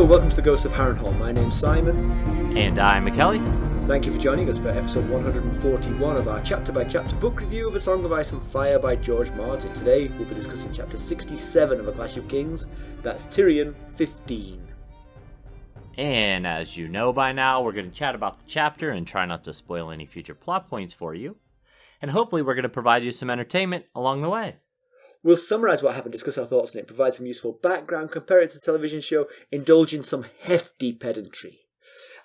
welcome to the Ghost of Harrenhal. My name's Simon. And I'm Mackelly. Thank you for joining us for episode 141 of our chapter-by-chapter book review of A Song of Ice and Fire by George Martin. Today we'll be discussing chapter 67 of A Clash of Kings. That's Tyrion 15. And as you know by now, we're going to chat about the chapter and try not to spoil any future plot points for you. And hopefully we're going to provide you some entertainment along the way. We'll summarise what happened, discuss our thoughts on it, provide some useful background, compare it to the television show, indulge in some hefty pedantry,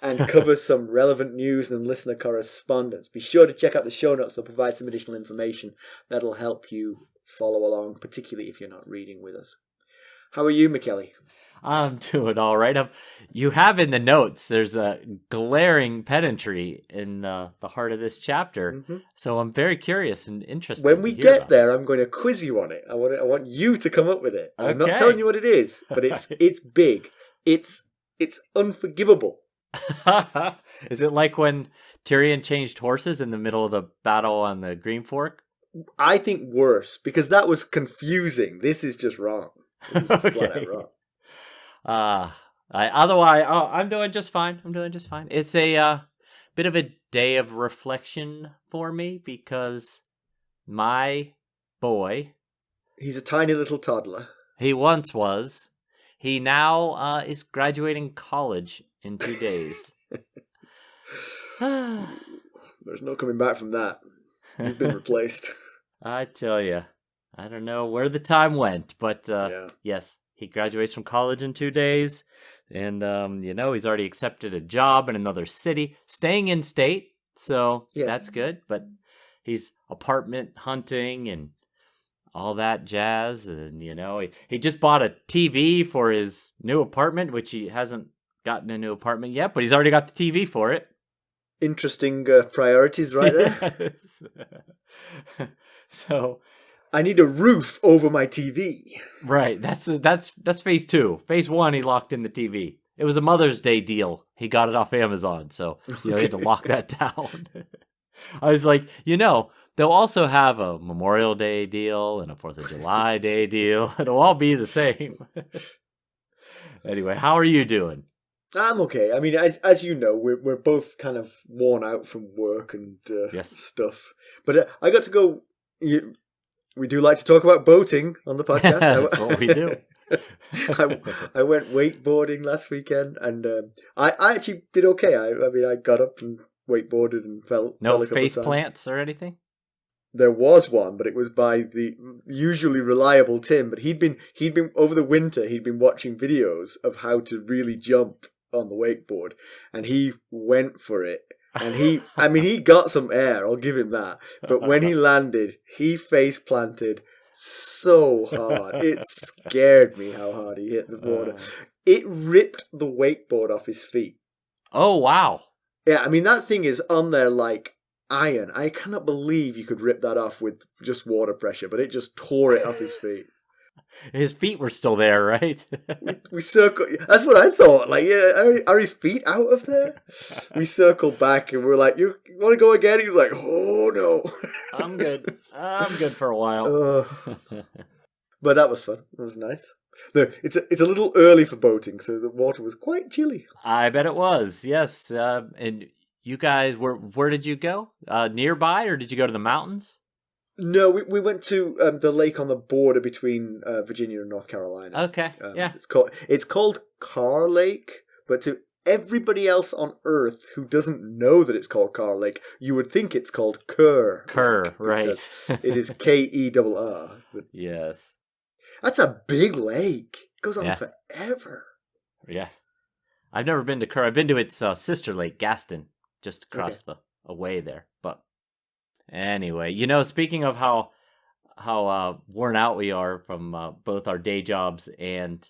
and cover some relevant news and listener correspondence. Be sure to check out the show notes. They'll provide some additional information that'll help you follow along, particularly if you're not reading with us. How are you, Mackelly? I'm doing all right. You have in the notes, there's a glaring pedantry in the heart of this chapter. Mm-hmm. So I'm very curious and interested. When we get there, I'm going to quiz you on it. I want you to come up with it. I'm not telling you what it is, but it's big. It's unforgivable. Is it like when Tyrion changed horses in the middle of the battle on the Green Fork? I think worse, because that was confusing. This is just wrong. This is just flat out wrong. I'm doing just fine. It's a bit of a day of reflection for me because my boy, he's a tiny little toddler. He once was. He now is graduating college in 2 days. There's no coming back from that. He's been replaced. I tell you, I don't know where the time went, but yes. He graduates from college in 2 days, and, he's already accepted a job in another city, staying in state, so That's good, but he's apartment hunting and all that jazz, and, he just bought a TV for his new apartment, which he hasn't gotten a new apartment yet, but he's already got the TV for it. Interesting priorities right there. Yes. So... I need a roof over my TV. Right, that's phase 2. Phase 1, he locked in the TV. It was a Mother's Day deal. He got it off Amazon, so he had to lock that down. I was like, they'll also have a Memorial Day deal and a 4th of July Day deal. It'll all be the same. Anyway, how are you doing? I'm okay. I mean, as you know, we're both kind of worn out from work and stuff. But I got to go... We do like to talk about boating on the podcast. That's what we do. I went wakeboarding last weekend, and I actually did okay. I got up and wakeboarded and fell. No face plants or anything? There was one, but it was by the usually reliable Tim. But he'd been over the winter. He'd been watching videos of how to really jump on the wakeboard, and he went for it. And he got some air, I'll give him that. But when he landed, he face planted so hard. It scared me how hard he hit the water. It ripped the wakeboard off his feet. Oh, wow. Yeah, I mean, that thing is on there like iron. I cannot believe you could rip that off with just water pressure, but it just tore it off his feet. His feet were still there, right? we circled. That's what I thought. Like, are his feet out of there? We circled back and we're like, "You want to go again?" He was like, "Oh no, I'm good. I'm good for a while." But that was fun. It was nice. It's a little early for boating, so the water was quite chilly. I bet it was. Yes. And you guys, where did you go? Nearby, or did you go to the mountains? No, we went to the lake on the border between Virginia and North Carolina. Okay, yeah. It's called Carr Lake, but to everybody else on Earth who doesn't know that it's called Carr Lake, you would think it's called Kerr. Kerr, right. It is Kerr. Yes. That's a big lake. It goes on forever. Yeah. I've never been to Kerr. I've been to its sister lake, Gaston, just across the away there, but... Anyway, speaking of how worn out we are from both our day jobs and,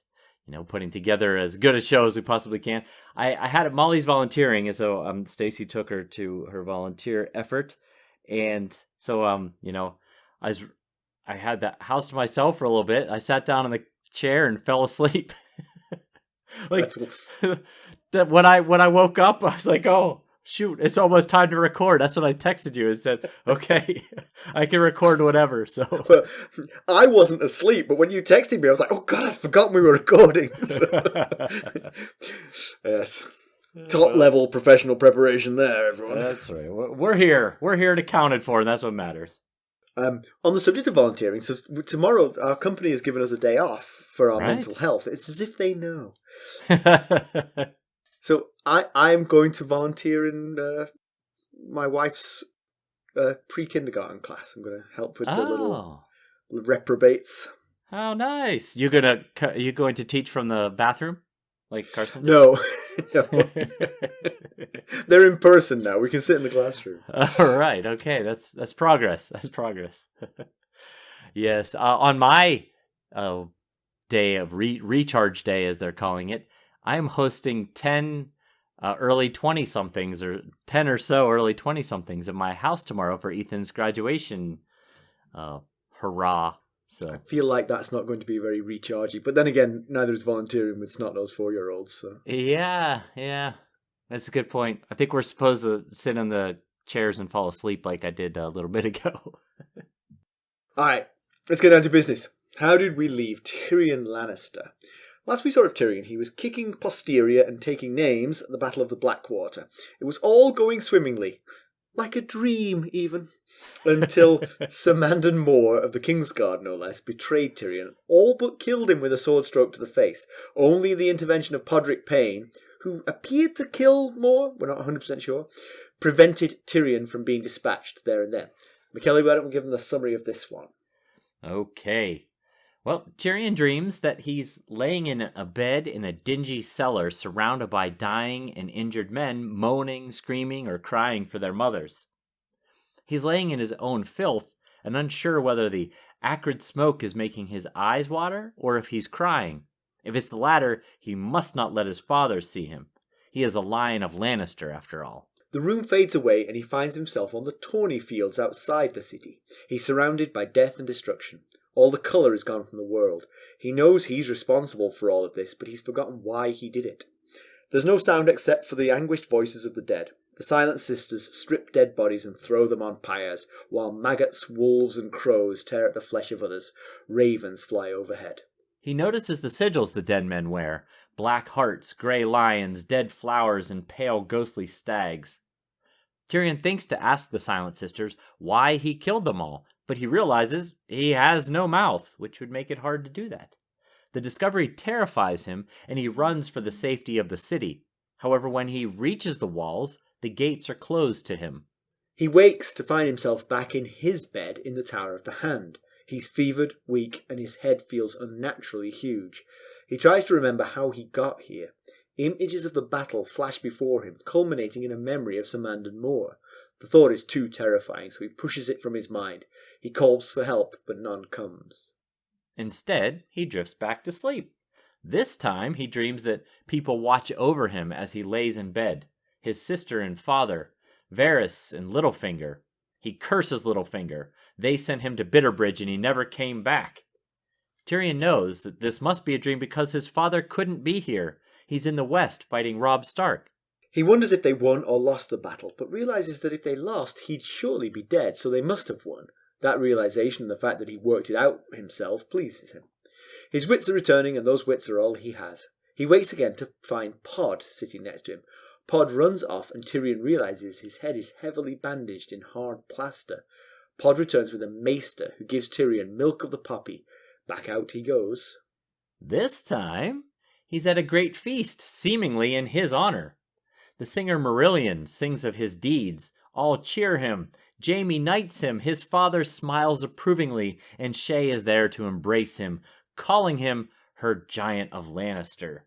putting together as good a show as we possibly can, I had Molly's volunteering, and so Stacy took her to her volunteer effort, and so I had the house to myself for a little bit. I sat down in the chair and fell asleep. When I woke up, I was like, oh. shoot, it's almost time to record. That's what I texted you and said, okay, I can record whatever. So Well, I wasn't asleep, but when you texted me, I was like, oh God, I'd forgotten we were recording. So, yes. Top level professional preparation there, everyone. That's right. We're here. We're here to count it for, and that's what matters. On the subject of volunteering, so tomorrow our company has given us a day off for our mental health. It's as if they know. So I'm going to volunteer in my wife's pre-kindergarten class. I'm going to help with the little reprobates. How nice! You going to teach from the bathroom, like Carson? No. They're in person now. We can sit in the classroom. All right. Okay. That's progress. That's progress. Yes. On my day of recharge day, as they're calling it, I'm hosting 10 early 20-somethings or 10 or so early 20-somethings at my house tomorrow for Ethan's graduation. Hurrah. So I feel like that's not going to be very rechargy. But then again, neither is volunteering with snot-nosed 4-year-olds. So. Yeah. That's a good point. I think we're supposed to sit in the chairs and fall asleep like I did a little bit ago. All right, let's get down to business. How did we leave Tyrion Lannister? Last we saw of Tyrion, he was kicking posterior and taking names at the Battle of the Blackwater. It was all going swimmingly. Like a dream, even. Until Sir Mandon Moore of the Kingsguard, no less, betrayed Tyrion, all but killed him with a sword stroke to the face. Only the intervention of Podrick Payne, who appeared to kill Moore, we're not 100% sure, prevented Tyrion from being dispatched there and then. Mackelly, why don't we give him the summary of this one? Okay. Well, Tyrion dreams that he's laying in a bed in a dingy cellar surrounded by dying and injured men moaning, screaming, or crying for their mothers. He's laying in his own filth and unsure whether the acrid smoke is making his eyes water or if he's crying. If it's the latter, he must not let his father see him. He is a Lion of Lannister, after all. The room fades away and he finds himself on the tawny fields outside the city. He's surrounded by death and destruction. All the colour is gone from the world. He knows he's responsible for all of this, but he's forgotten why he did it. There's no sound except for the anguished voices of the dead. The Silent Sisters strip dead bodies and throw them on pyres, while maggots, wolves and crows tear at the flesh of others. Ravens fly overhead. He notices the sigils the dead men wear. Black hearts, grey lions, dead flowers, and pale ghostly stags. Tyrion thinks to ask the Silent Sisters why he killed them all, but he realizes he has no mouth, which would make it hard to do that. The discovery terrifies him, and he runs for the safety of the city. However, when he reaches the walls, the gates are closed to him. He wakes to find himself back in his bed in the Tower of the Hand. He's fevered, weak, and his head feels unnaturally huge. He tries to remember how he got here. Images of the battle flash before him, culminating in a memory of Sir Mandon Moore. The thought is too terrifying, so he pushes it from his mind. He calls for help, but none comes. Instead, he drifts back to sleep. This time, he dreams that people watch over him as he lays in bed. His sister and father, Varys and Littlefinger. He curses Littlefinger. They sent him to Bitterbridge and he never came back. Tyrion knows that this must be a dream because his father couldn't be here. He's in the west fighting Robb Stark. He wonders if they won or lost the battle, but realises that if they lost, he'd surely be dead, so they must have won. That realisation and the fact that he worked it out himself pleases him. His wits are returning, and those wits are all he has. He wakes again to find Pod sitting next to him. Pod runs off, and Tyrion realises his head is heavily bandaged in hard plaster. Pod returns with a Maester, who gives Tyrion milk of the poppy. Back out he goes. This time, he's at a great feast, seemingly in his honour. The singer Marillion sings of his deeds. All cheer him. Jaime knights him. His father smiles approvingly, and Shae is there to embrace him, calling him her Giant of Lannister.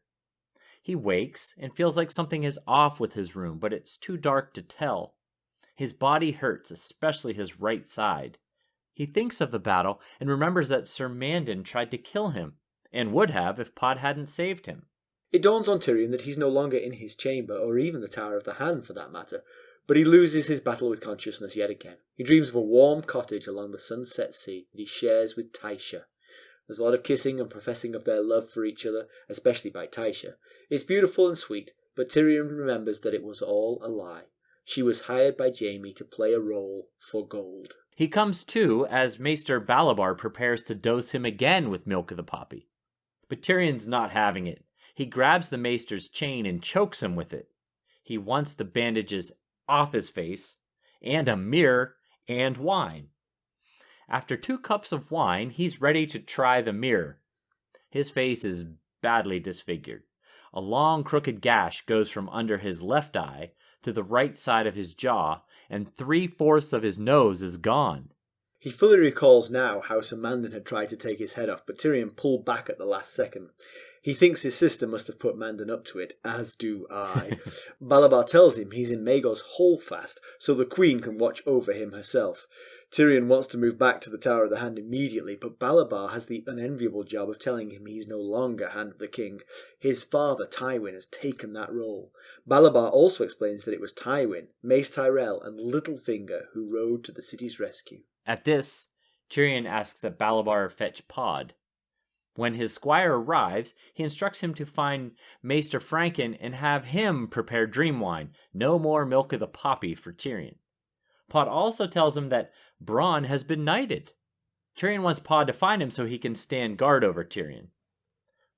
He wakes and feels like something is off with his room, but it's too dark to tell. His body hurts, especially his right side. He thinks of the battle and remembers that Sir Mandon tried to kill him, and would have if Pod hadn't saved him. It dawns on Tyrion that he's no longer in his chamber, or even the Tower of the Hand for that matter, but he loses his battle with consciousness yet again. He dreams of a warm cottage along the sunset sea that he shares with Tysha. There's a lot of kissing and professing of their love for each other, especially by Tysha. It's beautiful and sweet, but Tyrion remembers that it was all a lie. She was hired by Jaime to play a role for gold. He comes to as Maester Balabar prepares to dose him again with milk of the poppy. But Tyrion's not having it. He grabs the Maester's chain and chokes him with it. He wants the bandages off his face, and a mirror, and wine. After 2 cups of wine, he's ready to try the mirror. His face is badly disfigured. A long crooked gash goes from under his left eye to the right side of his jaw, and 3/4 of his nose is gone. He fully recalls now how Sir Mandon had tried to take his head off, but Tyrion pulled back at the last second. He thinks his sister must have put Mandon up to it, as do I. Balabar tells him he's in Maegor's holdfast, so the Queen can watch over him herself. Tyrion wants to move back to the Tower of the Hand immediately, but Balabar has the unenviable job of telling him he's no longer Hand of the King. His father, Tywin, has taken that role. Balabar also explains that it was Tywin, Mace Tyrell, and Littlefinger who rode to the city's rescue. At this, Tyrion asks that Balabar fetch Pod. When his squire arrives, he instructs him to find Maester Franken and have him prepare dream wine. No more milk of the poppy for Tyrion. Pod also tells him that Bronn has been knighted. Tyrion wants Pod to find him so he can stand guard over Tyrion.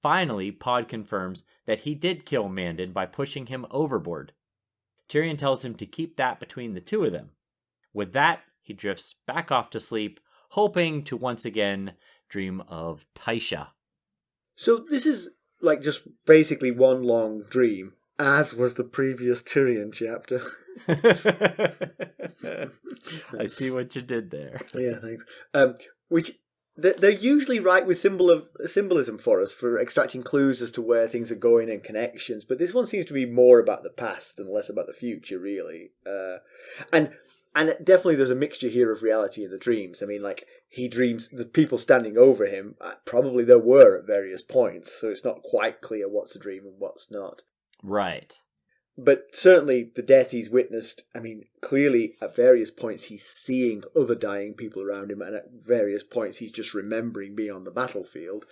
Finally, Pod confirms that he did kill Mandon by pushing him overboard. Tyrion tells him to keep that between the two of them. With that, he drifts back off to sleep, hoping to once again dream of Tysha. So this is like just basically one long dream, as was the previous Tyrion chapter. I see what you did there. Yeah, thanks. Which they're usually right with symbolism for us, for extracting clues as to where things are going and connections, but this one seems to be more about the past and less about the future, really. And definitely there's a mixture here of reality and the dreams. I mean, like, he dreams the people standing over him, probably there were at various points, so it's not quite clear what's a dream and what's not. Right. But certainly the death he's witnessed, I mean, clearly at various points he's seeing other dying people around him, and at various points he's just remembering being on the battlefield.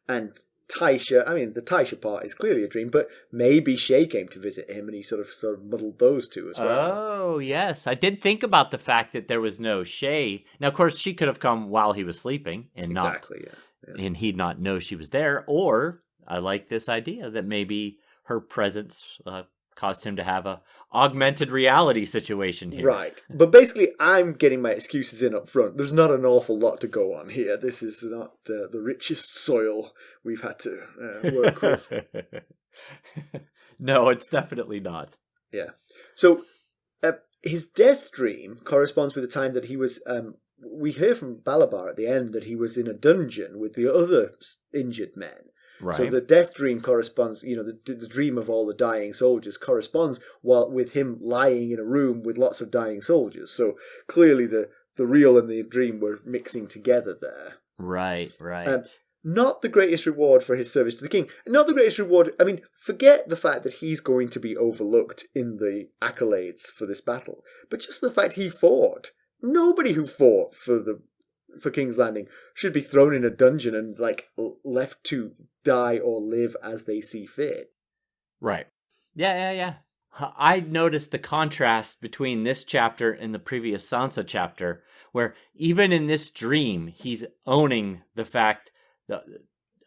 And Tysha, I mean, the Tysha part is clearly a dream, but maybe Shay came to visit him and he sort of muddled those two as well. Oh, yes. I did think about the fact that there was no Shay. Now, of course, she could have come while he was sleeping and and he'd not know she was there. Or I like this idea that maybe her presence caused him to have a augmented reality situation here. Right. But basically, I'm getting my excuses in up front. There's not an awful lot to go on here. This is not the richest soil we've had to work with. No, it's definitely not. Yeah. So his death dream corresponds with the time that he was... we hear from Balabar at the end that he was in a dungeon with the other injured men. Right. So the death dream corresponds, the dream of all the dying soldiers corresponds with him lying in a room with lots of dying soldiers. So clearly the real and the dream were mixing together there. Right. Not the greatest reward for his service to the king. Not the greatest reward. I mean, forget the fact that he's going to be overlooked in the accolades for this battle, but just the fact he fought. Nobody who fought for King's Landing should be thrown in a dungeon and left to die or live as they see fit. Right. Yeah. I noticed the contrast between this chapter and the previous Sansa chapter, where even in this dream, he's owning the fact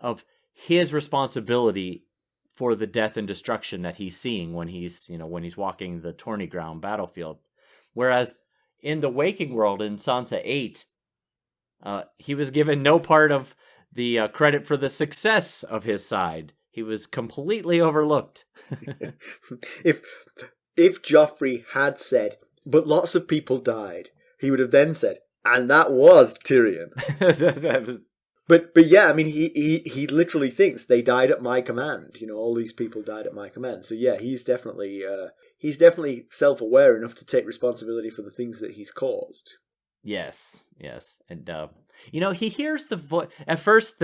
of his responsibility for the death and destruction that he's seeing when he's walking the tourney ground battlefield. Whereas in the waking world in Sansa 8, he was given no part of the credit for the success of his side. He was completely overlooked. If Joffrey had said, but lots of people died, he would have then said, and that was Tyrion. But yeah, I mean, he literally thinks they died at my command. All these people died at my command. So yeah, he's definitely self-aware enough to take responsibility for the things that he's caused. Yes. And, he hears the voice. At first,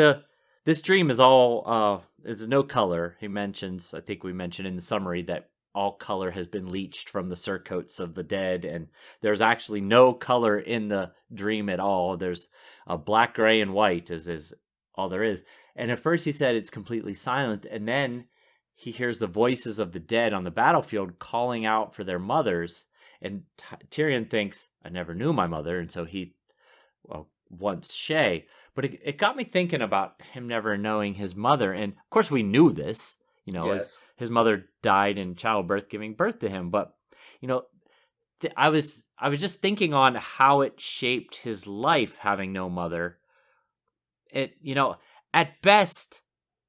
this dream is all, there's no color. He mentions, I think we mentioned in the summary, that all color has been leached from the surcoats of the dead, and there's actually no color in the dream at all. There's a black, gray, and white is all there is. And at first he said it's completely silent, and then he hears the voices of the dead on the battlefield calling out for their mothers, And Tyrion thinks, I never knew my mother, and so he wants Shay. But it got me thinking about him never knowing his mother. And of course we knew this, Yes. his mother died in childbirth giving birth to him. But, I was just thinking on how it shaped his life having no mother. At best,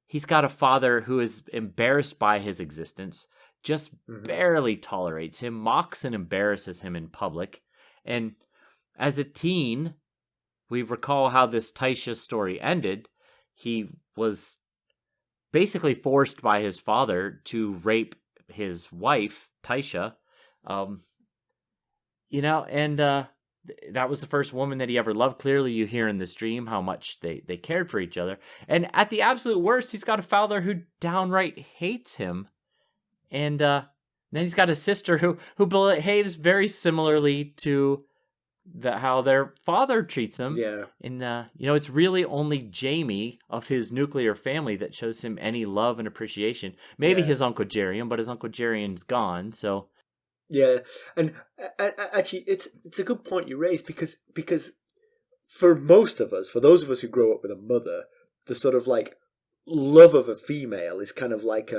he's got a father who is embarrassed by his existence, just barely tolerates him, mocks and embarrasses him in public. And as a teen, we recall how this Tysha story ended. He was basically forced by his father to rape his wife, Tysha. That was the first woman that he ever loved. Clearly, you hear in this dream how much they cared for each other. And at the absolute worst, he's got a father who downright hates him. And then he's got a sister who behaves very similarly to how their father treats him. Yeah. And, it's really only Jaime of his nuclear family that shows him any love and appreciation. Maybe his Uncle Geryon, but his Uncle Geryon's gone, so... Yeah, and actually, it's a good point you raised because for most of us, for those of us who grow up with a mother, the sort of like love of a female is kind of like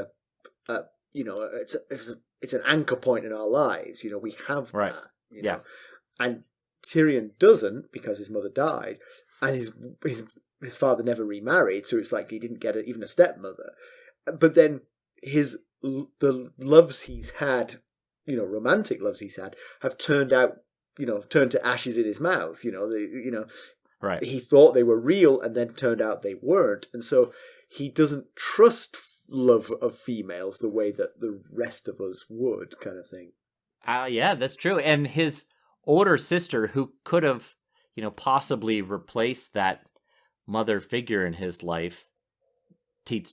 it's an anchor point in our lives. We have right. that. Know? And Tyrion doesn't because his mother died, and his father never remarried, so it's like he didn't get even a stepmother. But then the loves he's had. Romantic loves he's had have turned to ashes in his mouth. Right. He thought they were real, and then turned out they weren't, and so he doesn't trust love of females the way that the rest of us would, kind of thing. Yeah, that's true. And his older sister, who could have, possibly replaced that mother figure in his life,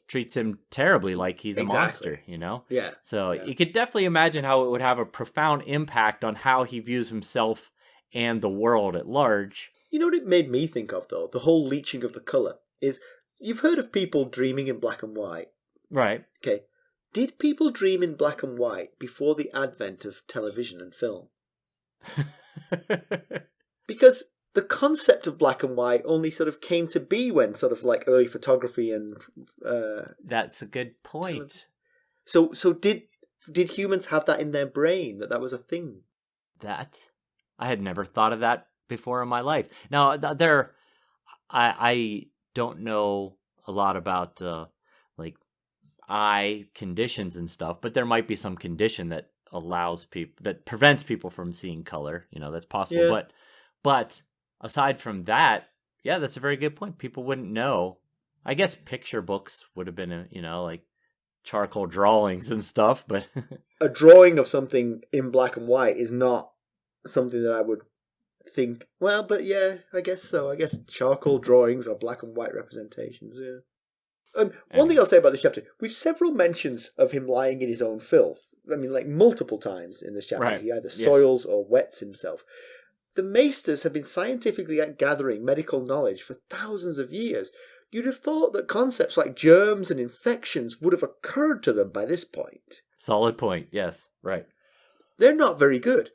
treats him terribly, like he's a monster, Yeah. So you could definitely imagine how it would have a profound impact on how he views himself and the world at large. You know what it made me think of, though? The whole leeching of the colour is, you've heard of people dreaming in black and white. Right. Okay. Did people dream in black and white before the advent of television and film? Because the concept of black and white only sort of came to be when sort of like early photography and... That's a good point. So did humans have that in their brain, that was a thing? That? I had never thought of that before in my life. Now, I don't know a lot about eye conditions and stuff, but there might be some condition that prevents people from seeing color. That's possible. Yeah. But aside from that, yeah, that's a very good point. People wouldn't know. I guess picture books would have been, like charcoal drawings and stuff, but... A drawing of something in black and white is not something that I would think, well, but yeah, I guess so. I guess charcoal drawings are black and white representations, yeah. One thing I'll say about this chapter, we've several mentions of him lying in his own filth. I mean, like multiple times in this chapter. Right. He either soils or wets himself. The Maesters have been scientifically gathering medical knowledge for thousands of years. You'd have thought that concepts like germs and infections would have occurred to them by this point. Solid point, yes, right. They're not very good.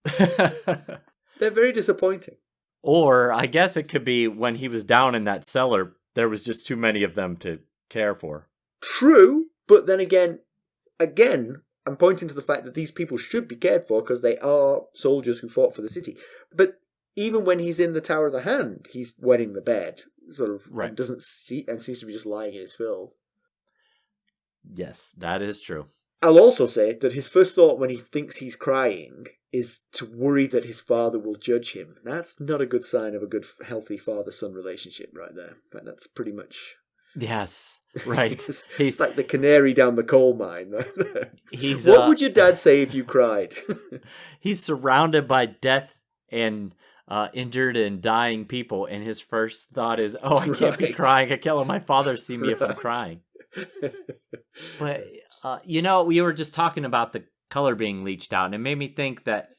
They're very disappointing. Or I guess it could be when he was down in that cellar, there was just too many of them to care for. True, but then again, I'm pointing to the fact that these people should be cared for because they are soldiers who fought for the city. But even when he's in the Tower of the Hand, he's wetting the bed, sort of, right. And doesn't see, and seems to be just lying in his filth. Yes, that is true. I'll also say that his first thought when he thinks he's crying is to worry that his father will judge him. That's not a good sign of a good, healthy father-son relationship right there. But that's pretty much... Yes, right. He's like the canary down the coal mine. He's, what would your dad say if you cried? He's surrounded by death and injured and dying people, and his first thought is, "Oh, I can't be crying. I can't let my father see me if I'm crying." But we were just talking about the color being leached out, and it made me think that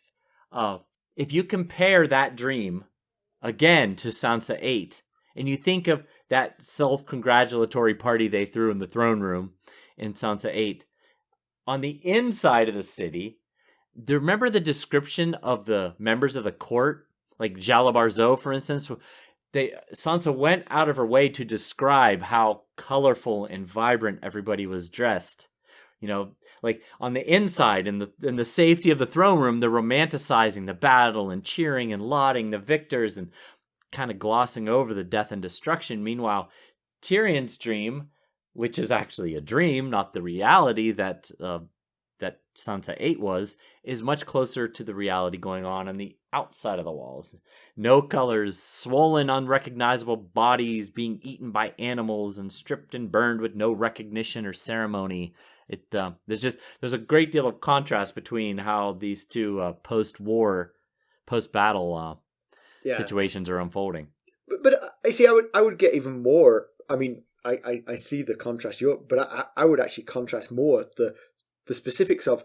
if you compare that dream again to Sansa 8, and you think of that self-congratulatory party they threw in the throne room in Sansa 8, on the inside of the city, remember the description of the members of the court, like Jalabar Zo, for instance. Sansa went out of her way to describe how colorful and vibrant everybody was dressed. Like on the inside, in the safety of the throne room, they're romanticizing the battle and cheering and lauding the victors and kind of glossing over the death and destruction. Meanwhile, Tyrion's dream, which is actually a dream, not the reality that Sansa 8 is much closer to the reality going on the outside of the walls. No colors, swollen, unrecognizable bodies being eaten by animals and stripped and burned with no recognition or ceremony. There's a great deal of contrast between how these two post-battle situations are unfolding. But I see. I would get even more. I mean, I see the contrast but I would actually contrast more the specifics of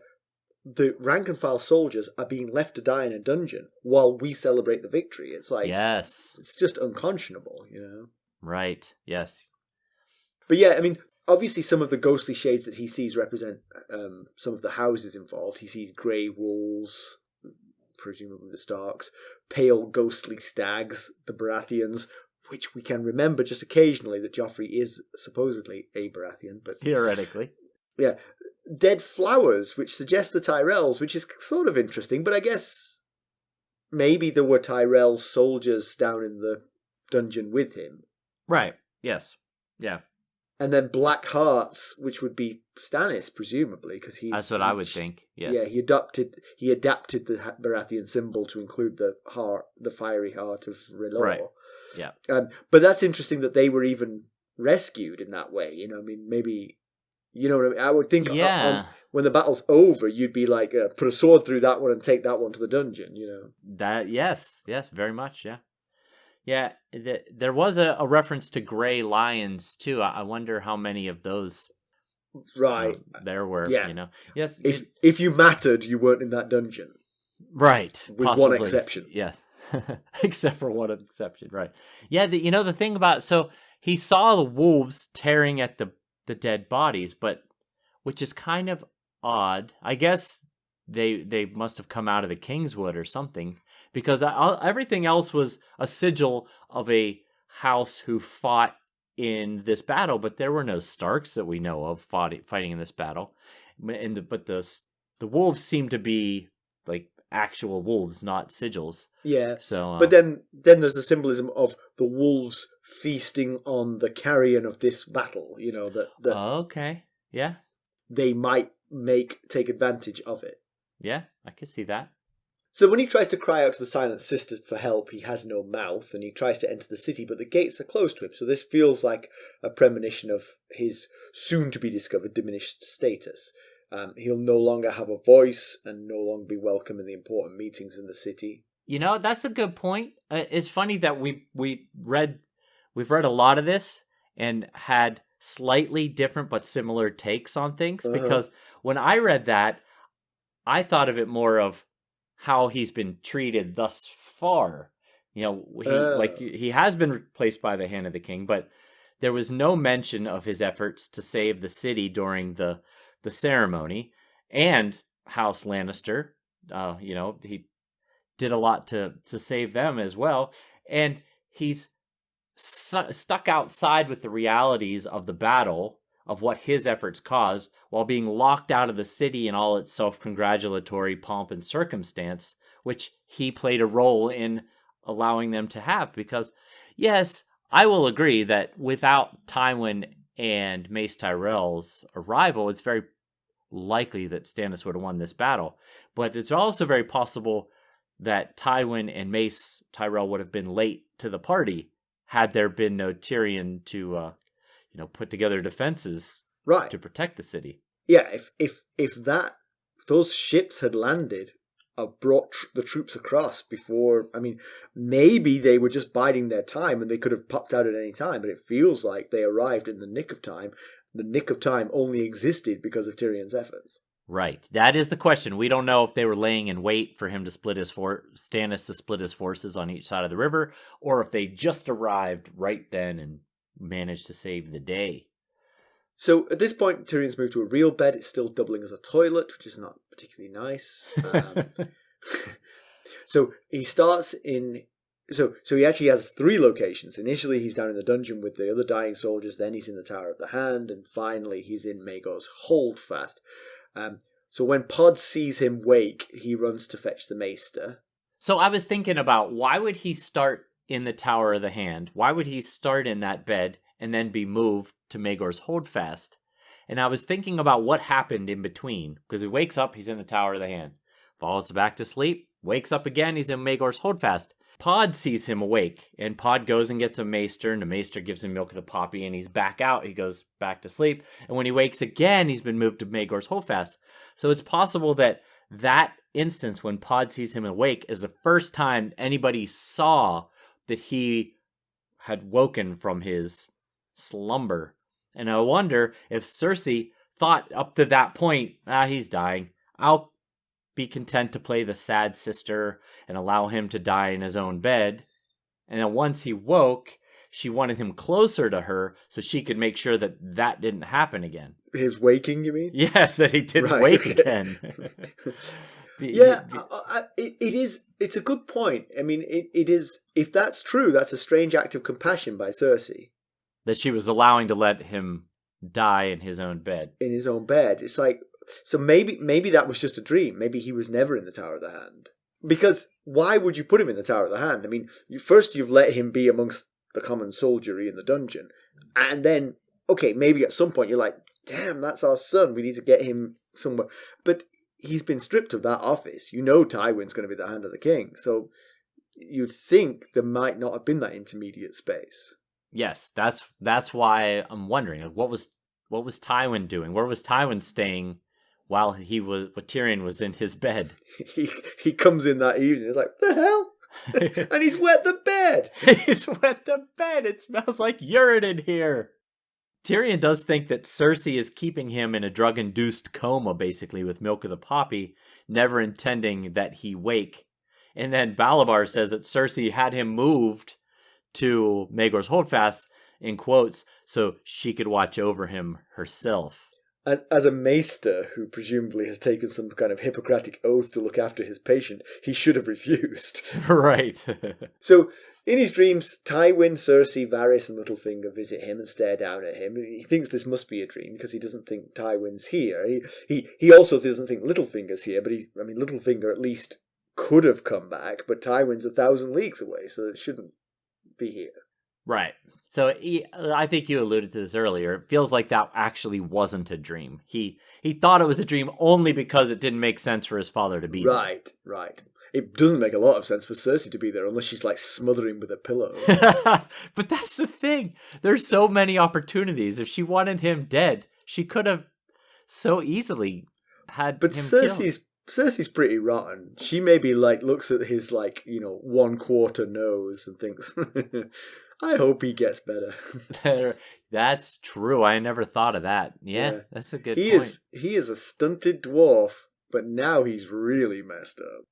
the rank and file soldiers are being left to die in a dungeon while we celebrate the victory. It's like, yes, it's just unconscionable, Right. Yes. But yeah, I mean, obviously some of the ghostly shades that he sees represent some of the houses involved. He sees grey wolves, presumably the Starks, pale ghostly stags, the Baratheons, which we can remember just occasionally that Joffrey is supposedly a Baratheon, but theoretically. Yeah. Dead flowers, which suggest the Tyrells, which is sort of interesting, but I guess maybe there were Tyrell soldiers down in the dungeon with him. Right. Yes. Yeah. And then black hearts, which would be Stannis, presumably, because that's what I would think. Yes. Yeah, he adapted the Baratheon symbol to include the fiery heart of R'hllor. Right. Yeah. But that's interesting that they were even rescued in that way. I mean, maybe. You know what I mean? I would think when the battle's over, you'd be like, put a sword through that one and take that one to the dungeon, That, yes, very much, yeah. Yeah, there was a reference to gray lions, too. I wonder how many of those there were, Yes. If you mattered, you weren't in that dungeon. Right. With possibly. One exception. Yes. Except for one exception, right. Yeah, the thing about, so he saw the wolves tearing at the dead bodies, but which is kind of odd. I guess they must have come out of the Kingswood or something, because everything else was a sigil of a house who fought in this battle, but there were no Starks that we know of fighting in this battle. But the wolves seem to be like actual wolves, not sigils. Yeah. So, but then there's the symbolism of the wolves feasting on the carrion of this battle. That okay, yeah, they might take advantage of it. Yeah, I can see that. So when he tries to cry out to the Silent Sisters for help, he has no mouth, and he tries to enter the city, but the gates are closed to him. So this feels like a premonition of his soon-to-be-discovered diminished status. He'll no longer have a voice and no longer be welcome in the important meetings in the city. That's a good point. It's funny that we've read a lot of this and had slightly different but similar takes on things. Because when I read that, I thought of it more of how he's been treated thus far. He has been replaced by the hand of the king, but there was no mention of his efforts to save the city during the ceremony. And House Lannister, he did a lot to save them as well. And he's stuck outside with the realities of the battle, of what his efforts caused, while being locked out of the city in all its self-congratulatory pomp and circumstance, which he played a role in allowing them to have. Because, yes, I will agree that without Tywin and Mace Tyrell's arrival, it's very likely that Stannis would have won this battle. But it's also very possible that Tywin and Mace Tyrell would have been late to the party had there been no Tyrion to put together defenses to protect the city. Yeah, if those ships had landed, brought the troops across before, maybe they were just biding their time and they could have popped out at any time, but it feels like they arrived in the nick of time. The nick of time only existed because of Tyrion's efforts. Right. That is the question. We don't know if they were laying in wait for him to Stannis to split his forces on each side of the river, or if they just arrived right then and managed to save the day. So at this point, Tyrion's moved to a real bed. It's still doubling as a toilet, which is not particularly nice. So he starts in... So he actually has 3 locations. Initially, he's down in the dungeon with the other dying soldiers. Then he's in the Tower of the Hand. And finally, he's in Maegor's Holdfast. So when Pod sees him wake, he runs to fetch the Maester. So I was thinking about, why would he start in the Tower of the Hand? Why would he start in that bed and then be moved to Maegor's Holdfast? And I was thinking about what happened in between. Because he wakes up, he's in the Tower of the Hand. Falls back to sleep, wakes up again, he's in Maegor's Holdfast. Pod sees him awake, and Pod goes and gets a Maester, and the Maester gives him milk of the poppy, and he's back out. He goes back to sleep, and when he wakes again, he's been moved to Maegor's Holdfast. So it's possible that instance when Pod sees him awake is the first time anybody saw that he had woken from his slumber. And I wonder if Cersei thought up to that point, he's dying. I'll be content to play the sad sister and allow him to die in his own bed. And then once he woke, she wanted him closer to her so she could make sure that didn't happen again. His waking, you mean? Yes, that he didn't wake again. Yeah, it's a good point. I mean, it is, if that's true, that's a strange act of compassion by Cersei. That she was allowing to let him die in his own bed. In his own bed. It's like, so maybe that was just a dream. Maybe he was never in the Tower of the Hand. Because why would you put him in the Tower of the Hand? I mean, you've let him be amongst the common soldiery in the dungeon. And then, okay, maybe at some point you're like, damn, that's our son. We need to get him somewhere. But he's been stripped of that office. You know Tywin's going to be the Hand of the King. So you'd think there might not have been that intermediate space. Yes, that's why I'm wondering, what was Tywin doing? Where was Tywin staying while Tyrion was in his bed? He comes in that evening. It's like, the hell? And he's wet the bed. He's wet the bed. It smells like urine in here. Tyrion does think that Cersei is keeping him in a drug-induced coma, basically, with milk of the poppy, never intending that he wake. And then Balabar says that Cersei had him moved to Maegor's Holdfast, in quotes, so she could watch over him herself. As a maester who presumably has taken some kind of Hippocratic oath to look after his patient, he should have refused. Right. So, in his dreams, Tywin, Cersei, Varys, and Littlefinger visit him and stare down at him. He thinks this must be a dream because he doesn't think Tywin's here. He also doesn't think Littlefinger's here, but Littlefinger at least could have come back, but Tywin's 1,000 leagues away, so it shouldn't be here. Right. So I think you alluded to this earlier. It feels like that actually wasn't a dream. He thought it was a dream only because it didn't make sense for his father to be there. Right. It doesn't make a lot of sense for Cersei to be there unless she's like smothering with a pillow. But that's the thing. There's so many opportunities. If she wanted him dead, she could have so easily had him killed. Cersei's pretty rotten. She maybe like looks at his 1/4 nose and thinks, I hope he gets better. That's true. I never thought of that. Yeah. That's a good point. He is a stunted dwarf, but now he's really messed up.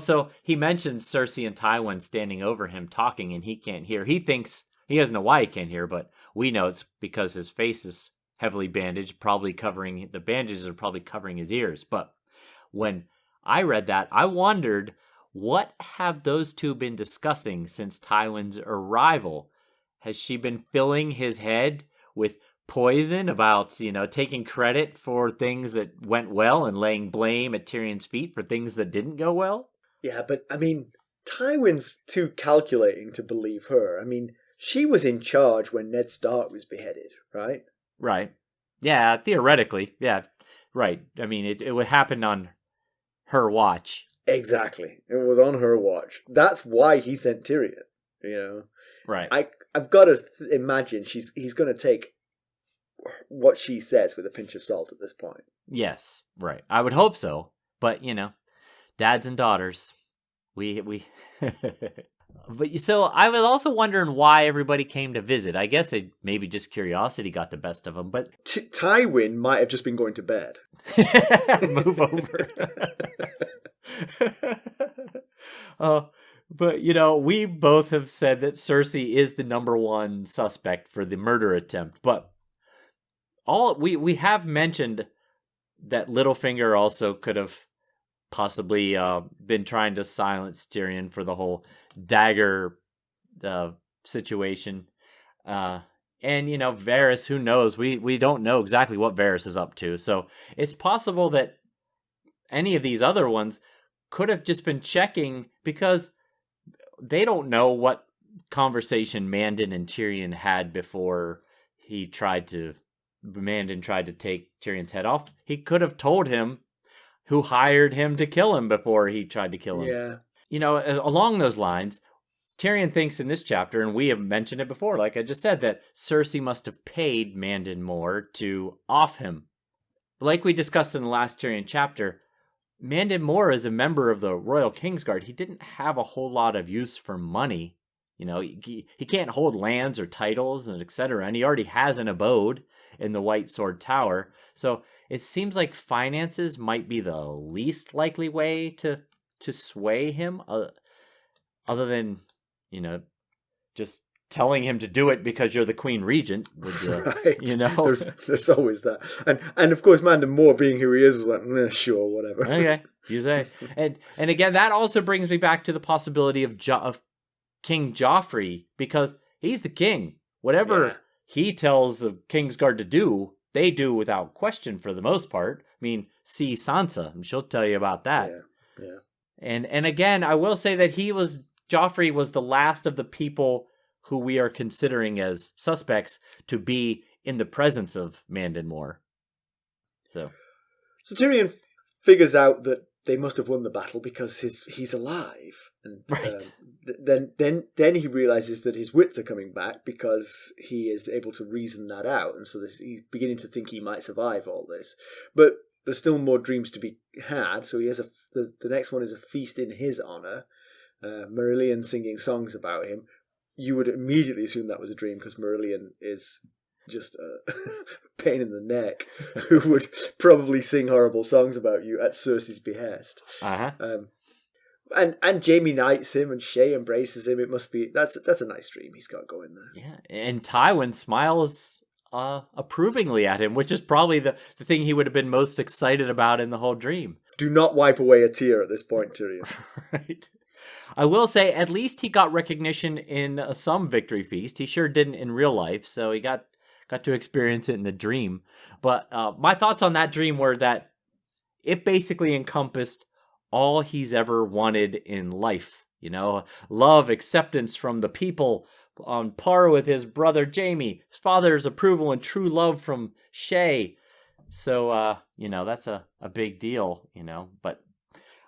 So he mentions Cersei and Tywin standing over him talking and he can't hear. He doesn't know why he can't hear, but we know it's because his face is heavily bandaged, the bandages are probably covering his ears. But when I read that, I wondered, what have those two been discussing since Tywin's arrival? Has she been filling his head with poison about, taking credit for things that went well and laying blame at Tyrion's feet for things that didn't go well? Yeah, but Tywin's too calculating to believe her. She was in charge when Ned Stark was beheaded, right? Right. Yeah, theoretically. Yeah, right. It would happen on her watch. Exactly. It was on her watch. That's why he sent Tyrion, Right. I've got to imagine he's going to take what she says with a pinch of salt at this point. Yes, right. I would hope so. But, dads and daughters, we But so I was also wondering why everybody came to visit. I guess maybe just curiosity got the best of them, but Tywin might have just been going to bed. Move over. But we both have said that Cersei is the number one suspect for the murder attempt. But we have mentioned that Littlefinger also could have possibly been trying to silence Tyrion for the whole dagger situation. And, Varys, who knows? We don't know exactly what Varys is up to. So it's possible that any of these other ones could have just been checking, because they don't know what conversation Mandon and Tyrion had before Mandon tried to take Tyrion's head off. He could have told him who hired him to kill him before he tried to kill him. Yeah. Along those lines, Tyrion thinks in this chapter, and we have mentioned it before, like I just said, that Cersei must have paid Mandon more to off him. Like we discussed in the last Tyrion chapter, Mandon Moore is a member of the Royal Kingsguard. He didn't have a whole lot of use for money. He can't hold lands or titles and etc. And he already has an abode in the White Sword Tower. So it seems like finances might be the least likely way to sway him, other than, just telling him to do it because you're the Queen Regent. Right. There's always that. And of course, Mandon Moore, being who he is, was like, sure, whatever. Okay, you say. And again, that also brings me back to the possibility of King Joffrey, because he's the king. Whatever he tells the Kingsguard to do, they do without question for the most part. I mean, see Sansa, and she'll tell you about that. Yeah. And again, I will say that Joffrey was the last of the people who we are considering as suspects to be in the presence of Mandon Moore. So Tyrion figures out that they must have won the battle because he's alive, and right. Then he realizes that his wits are coming back because he is able to reason that out, and so he's beginning to think he might survive all this. But there's still more dreams to be had. So he has the next one is a feast in his honor. Marillion singing songs about him. You would immediately assume that was a dream because Marillion is just a pain in the neck who would probably sing horrible songs about you at Cersei's behest. Uh-huh. And Jaime knights him and Shae embraces him. It must be that's a nice dream he's got going there. Yeah, and Tywin smiles approvingly at him, which is probably the thing he would have been most excited about in the whole dream. Do not wipe away a tear at this point, Tyrion. Right. I will say, at least he got recognition in some victory feast. He sure didn't in real life, so he got to experience it in the dream. But my thoughts on that dream were that it basically encompassed all he's ever wanted in life. Love, acceptance from the people, on par with his brother Jaime, his father's approval and true love from Shae. So, that's a big deal, but...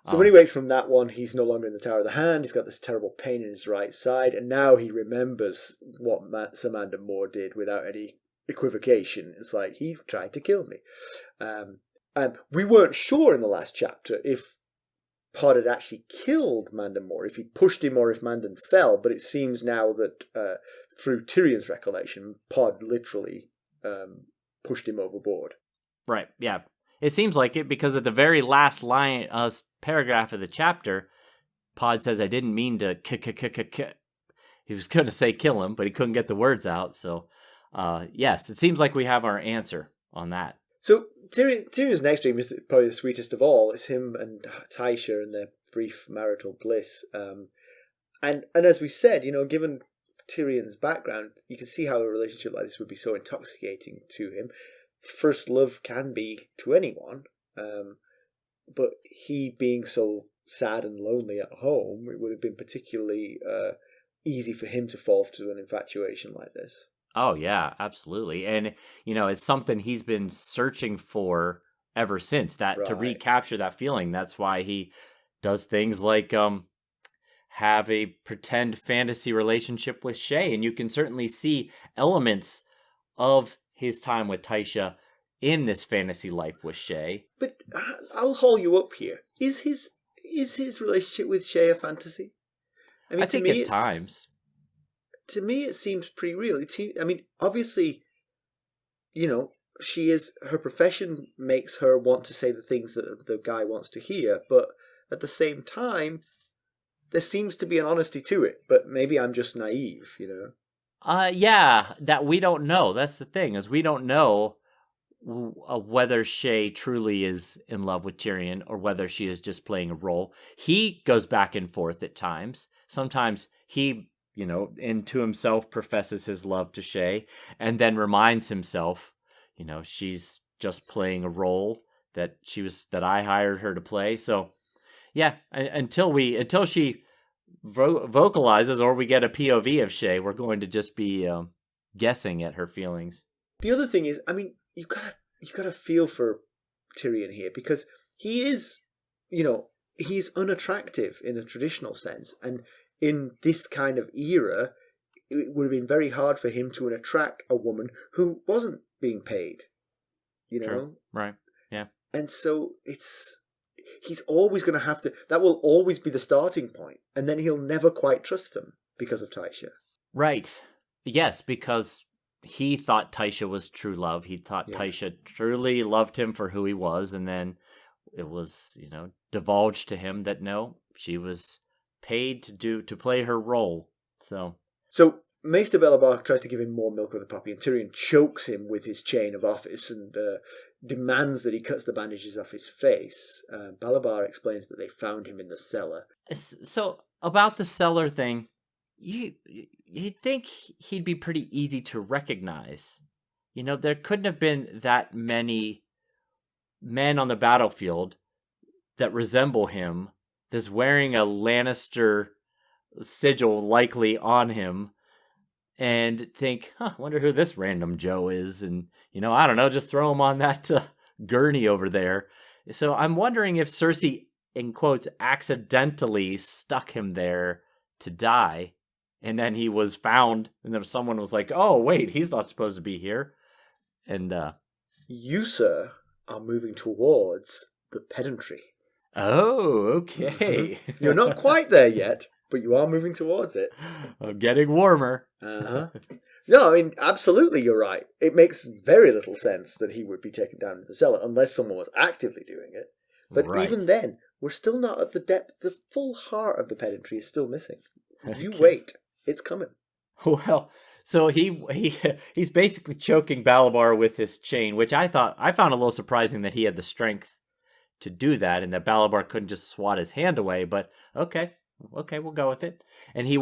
So when he wakes from that one, he's no longer in the Tower of the Hand. He's got this terrible pain in his right side, and now he remembers what Sir Mandon Moore did without any equivocation. It's like, he tried to kill me. And we weren't sure in the last chapter if Pod had actually killed Mandon Moore, if he pushed him or if Mandon fell, but it seems now that through Tyrion's recollection, Pod literally pushed him overboard. Right, yeah. It seems like it, because at the very last paragraph of the chapter, Pod says, I didn't mean to He was going to say kill him, but he couldn't get the words out. So, yes, it seems like we have our answer on that. So Tyrion's next dream is probably the sweetest of all. It's him and Tysha and their brief marital bliss. And as we said, given Tyrion's background, you can see how a relationship like this would be so intoxicating to him. First love can be to anyone, but he being so sad and lonely at home, it would have been particularly easy for him to fall to an infatuation like this. Oh, yeah, absolutely. And, it's something he's been searching for ever since, that to recapture that feeling. That's why he does things like have a pretend fantasy relationship with Shae. And you can certainly see elements of his time with Tysha in this fantasy life with Shae. But I'll haul you up here. Is his relationship with Shae a fantasy? I think at times. To me, it seems pretty real. Obviously, her profession makes her want to say the things that the guy wants to hear, but at the same time, there seems to be an honesty to it. But maybe I'm just naive, Yeah, that we don't know. That's the thing, is we don't know whether Shay truly is in love with Tyrion or whether she is just playing a role. He goes back and forth at times. Sometimes he, into himself professes his love to Shay and then reminds himself, she's just playing a role that I hired her to play. So yeah, until she vocalizes or we get a POV of Shay, we're going to just be guessing at her feelings. The other thing is, I mean, you gotta feel for Tyrion here, because he is, he's unattractive in a traditional sense, and in this kind of era, it would have been very hard for him to attract a woman who wasn't being paid. True. Right? Yeah. And so he's always going to have to. That will always be the starting point, and then he'll never quite trust them because of Tysha. Right. Yes, because he thought Tysha was true love. He thought Tysha truly loved him for who he was, and then it was, divulged to him that no, she was paid to play her role. So Maester Belabar tries to give him more milk with the puppy, and Tyrion chokes him with his chain of office and demands that he cuts the bandages off his face. Balabar explains that they found him in the cellar. So about the cellar thing, you'd think he'd be pretty easy to recognize. There couldn't have been that many men on the battlefield that resemble him, that's wearing a Lannister sigil likely on him, and think, wonder who this random Joe is, and, I don't know, just throw him on that gurney over there. So I'm wondering if Cersei, in quotes, accidentally stuck him there to die, and then he was found, and then someone was like, oh, wait, he's not supposed to be here. And, you, sir, are moving towards the pedantry. Oh, okay. You're not quite there yet, but you are moving towards it. I'm getting warmer. Uh-huh. No, I mean, absolutely, you're right. It makes very little sense that he would be taken down into the cellar unless someone was actively doing it. But even then, we're still not at the depth. The full heart of the pedantry is still missing. You wait. It's coming. Well, so he's basically choking Balabar with his chain, which I found a little surprising that he had the strength to do that, and that Balabar couldn't just swat his hand away. But okay, we'll go with it. And he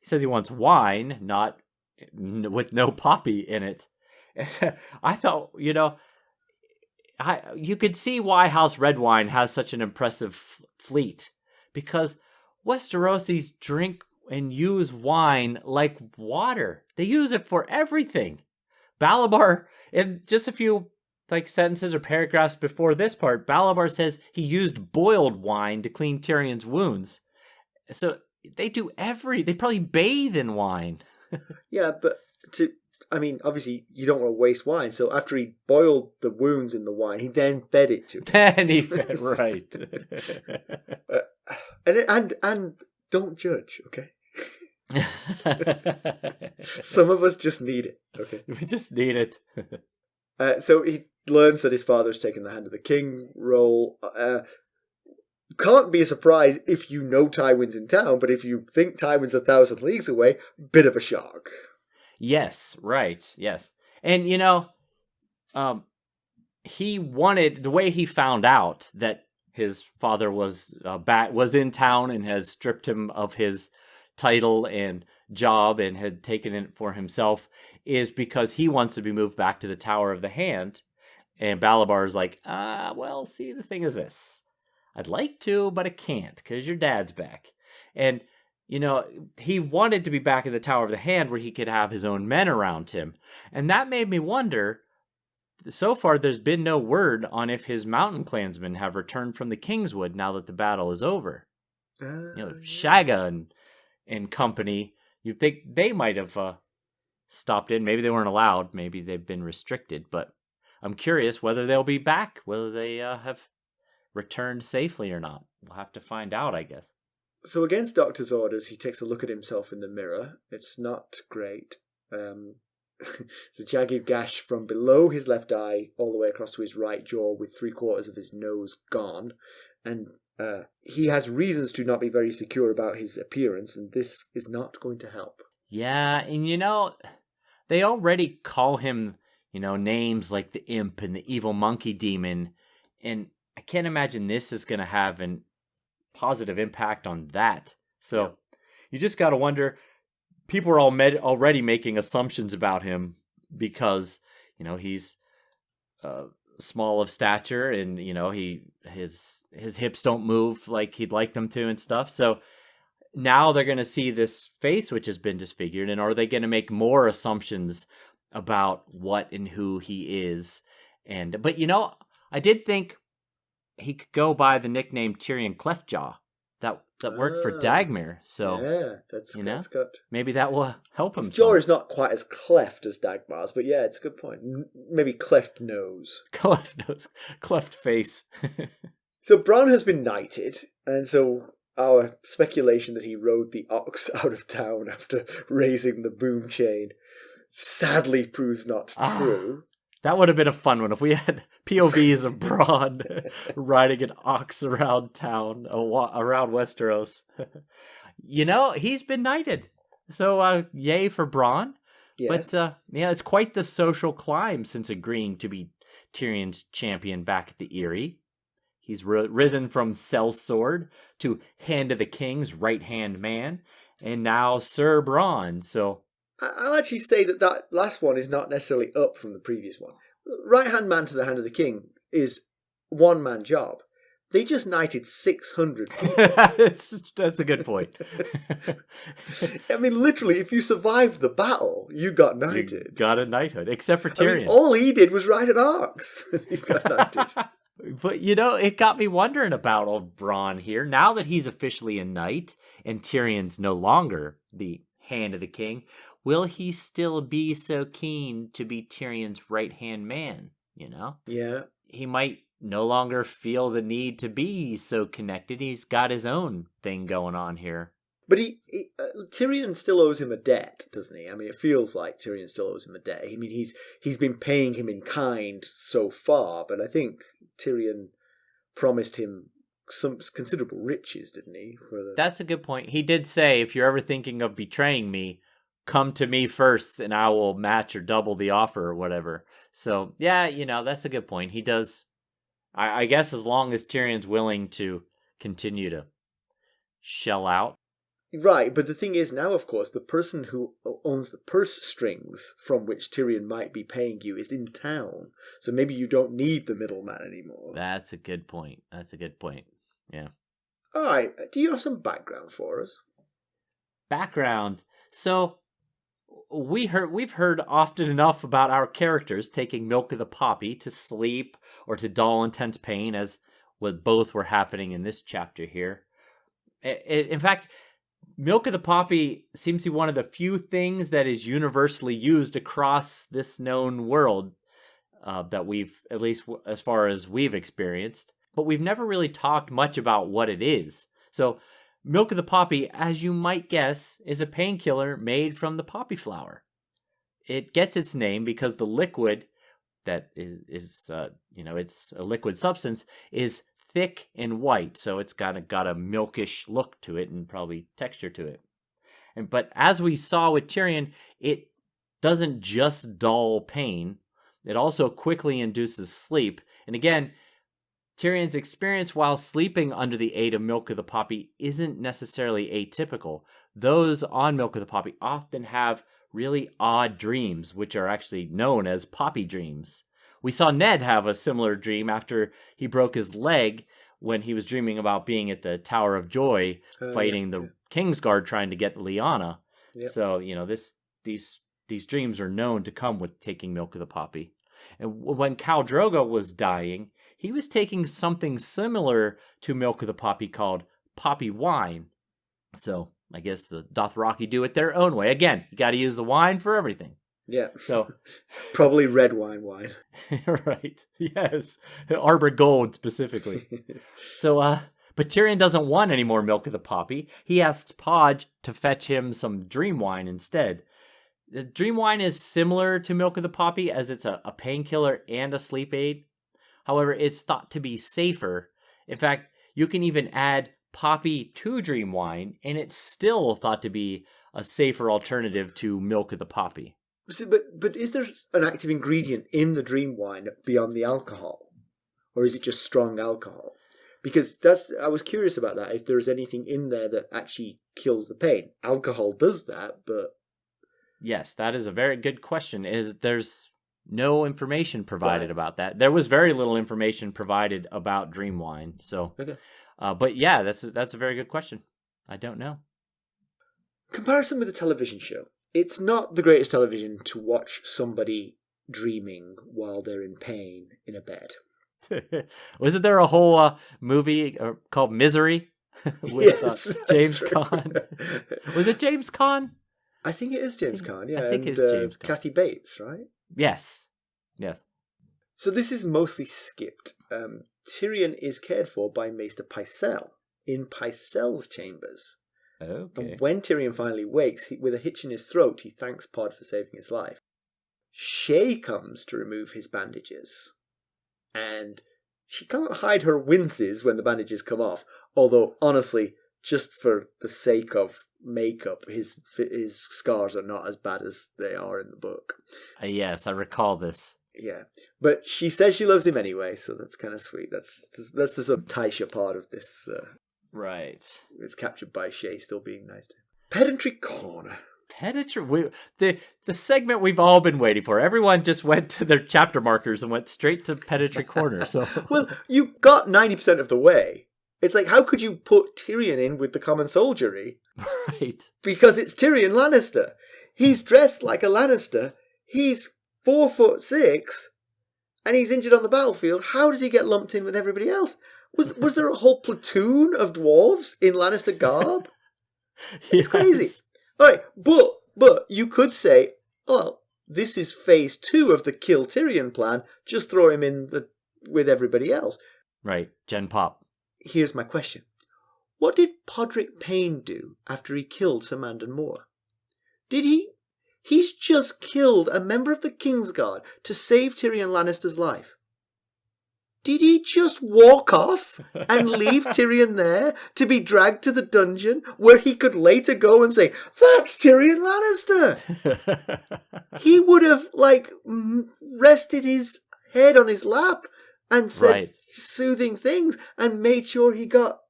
says he wants wine, not with no poppy in it. And I thought, you could see why House Redwine has such an impressive fleet, because Westerosis drink and use wine like water. They use it for everything. Balabar, in just a few sentences or paragraphs before this part, Balabar says he used boiled wine to clean Tyrion's wounds. So they probably bathe in wine. Yeah, but obviously you don't want to waste wine. So after he boiled the wounds in the wine, he then fed it to him. Then he fed, right. And don't judge, okay? Some of us just need it, okay? We just need it. So he learns that his father's taken the Hand of the King role. Can't be a surprise if you know Tywin's in town, but if you think Tywin's 1,000 leagues away, bit of a shock. Yes, right, yes. And, he wanted, the way he found out that his father was in town and has stripped him of his title and job and had taken it for himself, is because he wants to be moved back to the Tower of the Hand. And Balabar is like, well, see, the thing is this. I'd like to, but I can't, because your dad's back. And, he wanted to be back in the Tower of the Hand where he could have his own men around him. And that made me wonder, so far there's been no word on if his mountain clansmen have returned from the Kingswood now that the battle is over. Shagga and company, you think they might have stopped in. Maybe they weren't allowed. Maybe they've been restricted. But I'm curious whether they'll be back, whether they have returned safely or not. We'll have to find out, I guess. So against Doctor's orders, he takes a look at himself in the mirror. It's not great. It's a jagged gash from below his left eye all the way across to his right jaw, with 3/4 of his nose gone. And he has reasons to not be very secure about his appearance, and this is not going to help. Yeah, and they already call him, names like the imp and the evil monkey demon. And I can't imagine this is going to have an positive impact on that. So you just got to wonder, people are already making assumptions about him because, he's small of stature and, his hips don't move like he'd like them to and stuff. So now they're going to see this face, which has been disfigured. And are they going to make more assumptions about what and who he is? But I did think he could go by the nickname Tyrion Cleftjaw. That worked for Dagmar. So that's good. Maybe that will help him. His jaw is not quite as cleft as Dagmar's, but yeah, it's a good point. Maybe cleft nose. Cleft face. So Bronn has been knighted, and so our speculation that he rode the ox out of town after raising the boom chain sadly proves not true. That would have been a fun one if we had POVs of Bronn riding an ox around town, around Westeros. He's been knighted. So, yay for Bronn. Yes. But, it's quite the social climb since agreeing to be Tyrion's champion back at the Eyrie. He's risen from sellsword to Hand of the King's right-hand man, and now Sir Bronn, so... I'll actually say that last one is not necessarily up from the previous one. Right-hand man to the Hand of the King is one-man job. They just knighted 600 people. That's a good point. I mean, literally, if you survived the battle, you got knighted. You got a knighthood, except for Tyrion. All he did was ride an ox. He got knighted. But, it got me wondering about old Bronn here. Now that he's officially a knight, and Tyrion's no longer the Hand of the King, will he still be so keen to be Tyrion's right-hand man, Yeah. He might no longer feel the need to be so connected. He's got his own thing going on here. But Tyrion still owes him a debt, doesn't he? I mean, it feels like Tyrion still owes him a debt. I mean, he's been paying him in kind so far, but I think Tyrion promised him some considerable riches, didn't he? That's a good point. He did say, if you're ever thinking of betraying me, come to me first and I will match or double the offer or whatever. So, yeah, that's a good point. He does, I guess as long as Tyrion's willing to continue to shell out. Right, but the thing is now, of course, the person who owns the purse strings from which Tyrion might be paying you is in town. So maybe you don't need the middleman anymore. That's a good point. Yeah. All right, do you have some background for us? Background. So we've heard often enough about our characters taking milk of the poppy to sleep or to dull intense pain, as what both were happening in this chapter here. In fact, milk of the poppy seems to be one of the few things that is universally used across this known world that we've, at least as far as we've experienced, but we've never really talked much about what it is. So milk of the poppy, as you might guess, is a painkiller made from the poppy flower. It gets its name because the liquid that is it's a liquid substance, is thick and white, so it's got a milkish look to it and probably texture to it. But as we saw with Tyrion, it doesn't just dull pain, it also quickly induces sleep. And again, Tyrion's experience while sleeping under the aid of milk of the poppy isn't necessarily atypical. Those on milk of the poppy often have really odd dreams, which are actually known as poppy dreams. We saw Ned have a similar dream after he broke his leg when he was dreaming about being at the Tower of Joy, fighting the Kingsguard trying to get Lyanna. Yep. So, these dreams are known to come with taking milk of the poppy. And when Khal Drogo was dying, he was taking something similar to milk of the poppy called poppy wine. So I guess the Dothraki do it their own way. Again, you got to use the wine for everything. Yeah. So probably red wine. Right. Yes. Arbor Gold specifically. So, but Tyrion doesn't want any more milk of the poppy. He asks Podge to fetch him some dream wine instead. The dream wine is similar to milk of the poppy as it's a painkiller and a sleep aid. However, it's thought to be safer. In fact, you can even add poppy to dream wine, and it's still thought to be a safer alternative to milk of the poppy. But is there an active ingredient in the dream wine beyond the alcohol? Or is it just strong alcohol? Because I was curious about that, if there's anything in there that actually kills the pain. Alcohol does that, but... Yes, that is a very good question. There's no information provided about that. There was very little information provided about dream wine. So, okay. But yeah, that's a very good question. I don't know. Comparison with a television show. It's not the greatest television to watch somebody dreaming while they're in pain in a bed. Wasn't there a whole movie called Misery with James Caan? Was it James Caan? I think it is James Caan, yeah. I think it's James Caan. Kathy Bates, right? Yes. So this is mostly skipped. Tyrion is cared for by Maester Pycelle in Pycelle's chambers. Okay. And when Tyrion finally wakes, with a hitch in his throat, he thanks Pod for saving his life. Shay comes to remove his bandages. And she can't hide her winces when the bandages come off. Although, honestly, just for the sake of makeup, his scars are not as bad as they are in the book. Yes, I recall this. Yeah, but she says she loves him anyway, so that's kind of sweet. That's the sort of Tysha part of this. Right. It's captured by Shay still being nice to him. Pedantry Corner. The segment we've all been waiting for. Everyone just went to their chapter markers and went straight to Pedantry Corner. So well, you got 90% of the way. It's like, how could you put Tyrion in with the common soldiery? Right. Because it's Tyrion Lannister. He's dressed like a Lannister. He's 4'6", and he's injured on the battlefield. How does he get lumped in with everybody else? Was there a whole platoon of dwarves in Lannister garb? It's crazy. All right, but you could say, well, this is phase 2 of the kill Tyrion plan. Just throw him in with everybody else. Right, Gen Pop. Here's my question. What did Podrick Payne do after he killed Sir Mandon Moore? Did he... He's just killed a member of the Kingsguard to save Tyrion Lannister's life. Did he just walk off and leave Tyrion there to be dragged to the dungeon where he could later go and say, that's Tyrion Lannister? He would have, rested his head on his lap and said soothing things and made sure he got...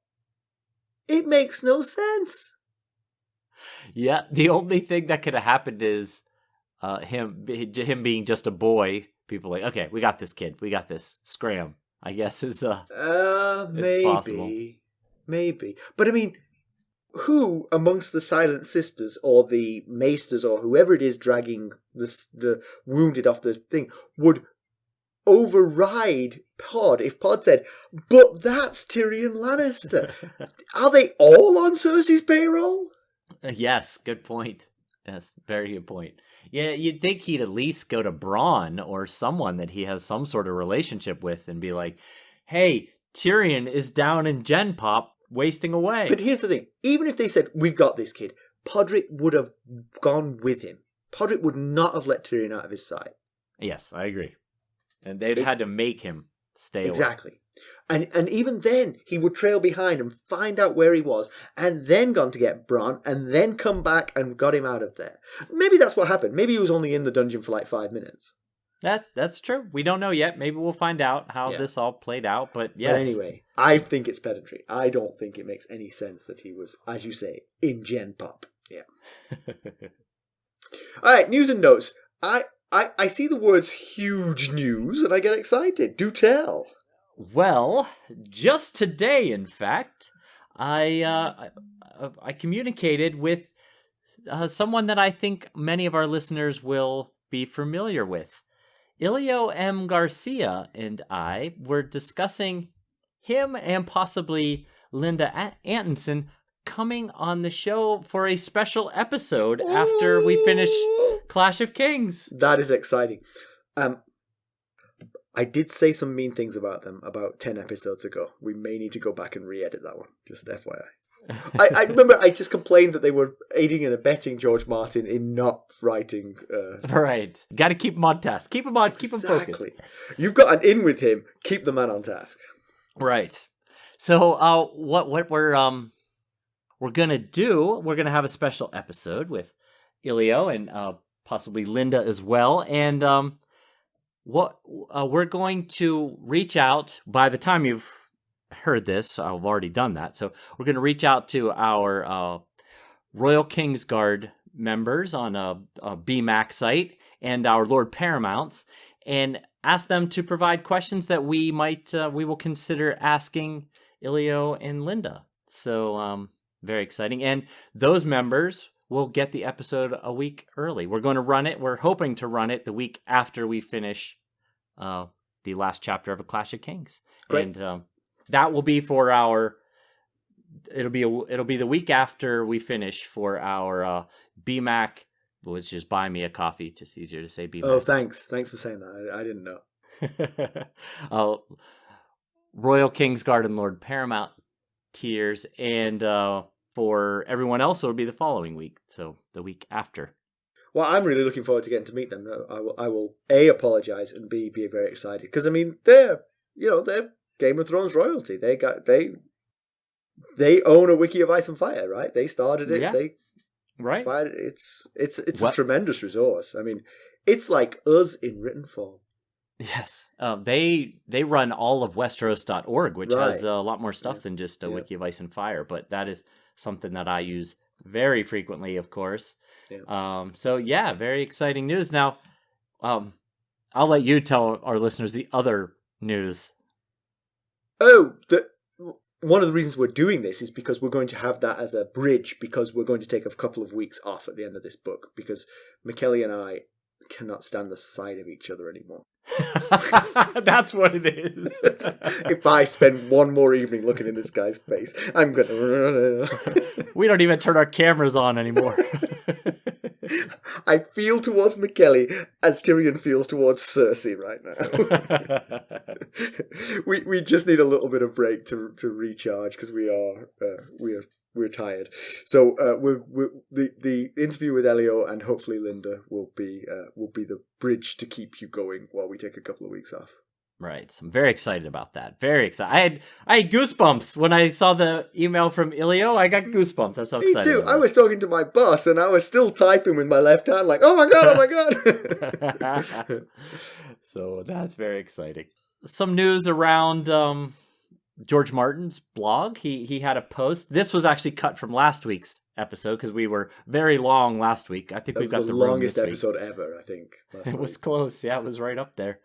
It makes no sense. Yeah, the only thing that could have happened is him being just a boy. People like, okay, we got this kid. We got this. Scram, I guess, is maybe. Possible. Maybe. But I mean, who amongst the Silent Sisters or the Maesters or whoever it is dragging the wounded off the thing would override Pod if Pod said, but that's Tyrion Lannister? Are they all on Cersei's payroll? Yes, good point. Yes, very good point. Yeah, you'd think he'd at least go to Bronn or someone that he has some sort of relationship with and be like, hey, Tyrion is down in Gen Pop wasting away. But here's the thing. Even if they said, we've got this kid, Podrick would have gone with him. Podrick would not have let Tyrion out of his sight. Yes, I agree. And they'd had to make him stay away. Exactly. And even then, he would trail behind and find out where he was, and then gone to get Bronn, and then come back and got him out of there. Maybe that's what happened. Maybe he was only in the dungeon for 5 minutes. That's true. We don't know yet. Maybe we'll find out how this all played out, but yes. But anyway, I think it's pedantry. I don't think it makes any sense that he was, as you say, in Gen Pop. Yeah. All right, news and notes. I see the words huge news, and I get excited. Do tell. Well, just today, in fact, I communicated with someone that I think many of our listeners will be familiar with. Ilio M. Garcia and I were discussing him and possibly Linda Antonsen coming on the show for a special episode after we finish Clash of Kings. That is exciting. I did say some mean things about them about 10 episodes ago. We may need to go back and re-edit that one, just FYI. I remember I just complained that they were aiding and abetting George Martin in not writing. Right. Got to keep him on task. Keep him on. Keep him focused. You've got an in with him. Keep the man on task. Right. So what we're gonna do? We're gonna have a special episode with Ilio and possibly Linda as well. And what we're going to reach out, by the time you've heard this, I've already done that. So we're going to reach out to our Royal Kingsguard members on a BMAC site and our Lord Paramounts, and ask them to provide questions that we will consider asking Ilio and Linda. So very exciting. And those members will get the episode a week early. We're hoping to run it the week after we finish the last chapter of A Clash of Kings. Great. And that will be for our... It'll be the week after we finish for our BMAC, which is Buy Me a Coffee. Just easier to say BMAC. Oh, thanks for saying that. I didn't know. Royal Kingsguard and Lord Paramount tiers, and for everyone else, it'll be the following week, so the week after. Well, I'm really looking forward to getting to meet them. I will A, apologize, and B, be very excited, because I mean they're Game of Thrones royalty. They own a wiki of Ice and Fire, right? They started it. Yeah. Right. It's a tremendous resource. I mean, it's like us in written form. Yes. They run all of Westeros.org, which has a lot more stuff than just a wiki of Ice and Fire, but that is something that I use very frequently, of course. Yeah. So yeah, very exciting news. Now, I'll let you tell our listeners the other news. Oh, one of the reasons we're doing this is because we're going to have that as a bridge, because we're going to take a couple of weeks off at the end of this book, because Mackelly and I cannot stand the sight of each other anymore. That's what it is. If I spend one more evening looking in this guy's face, I'm going to... We don't even turn our cameras on anymore. I feel towards Mackelly as Tyrion feels towards Cersei right now. we just need a little bit of break to recharge, because we're tired. So the interview with Elio and hopefully Linda will be the bridge to keep you going while we take a couple of weeks off. Right. I'm very excited about that. Very excited. I had goosebumps when I saw the email from Ilio. I got goosebumps. That's so exciting. Me too. I was talking to my boss and I was still typing with my left hand like, oh my God. So that's very exciting. Some news around George Martin's blog. He had a post. This was actually cut from last week's episode because we were very long last week. I think we've got the longest episode ever, I think. It was close. Yeah, it was right up there.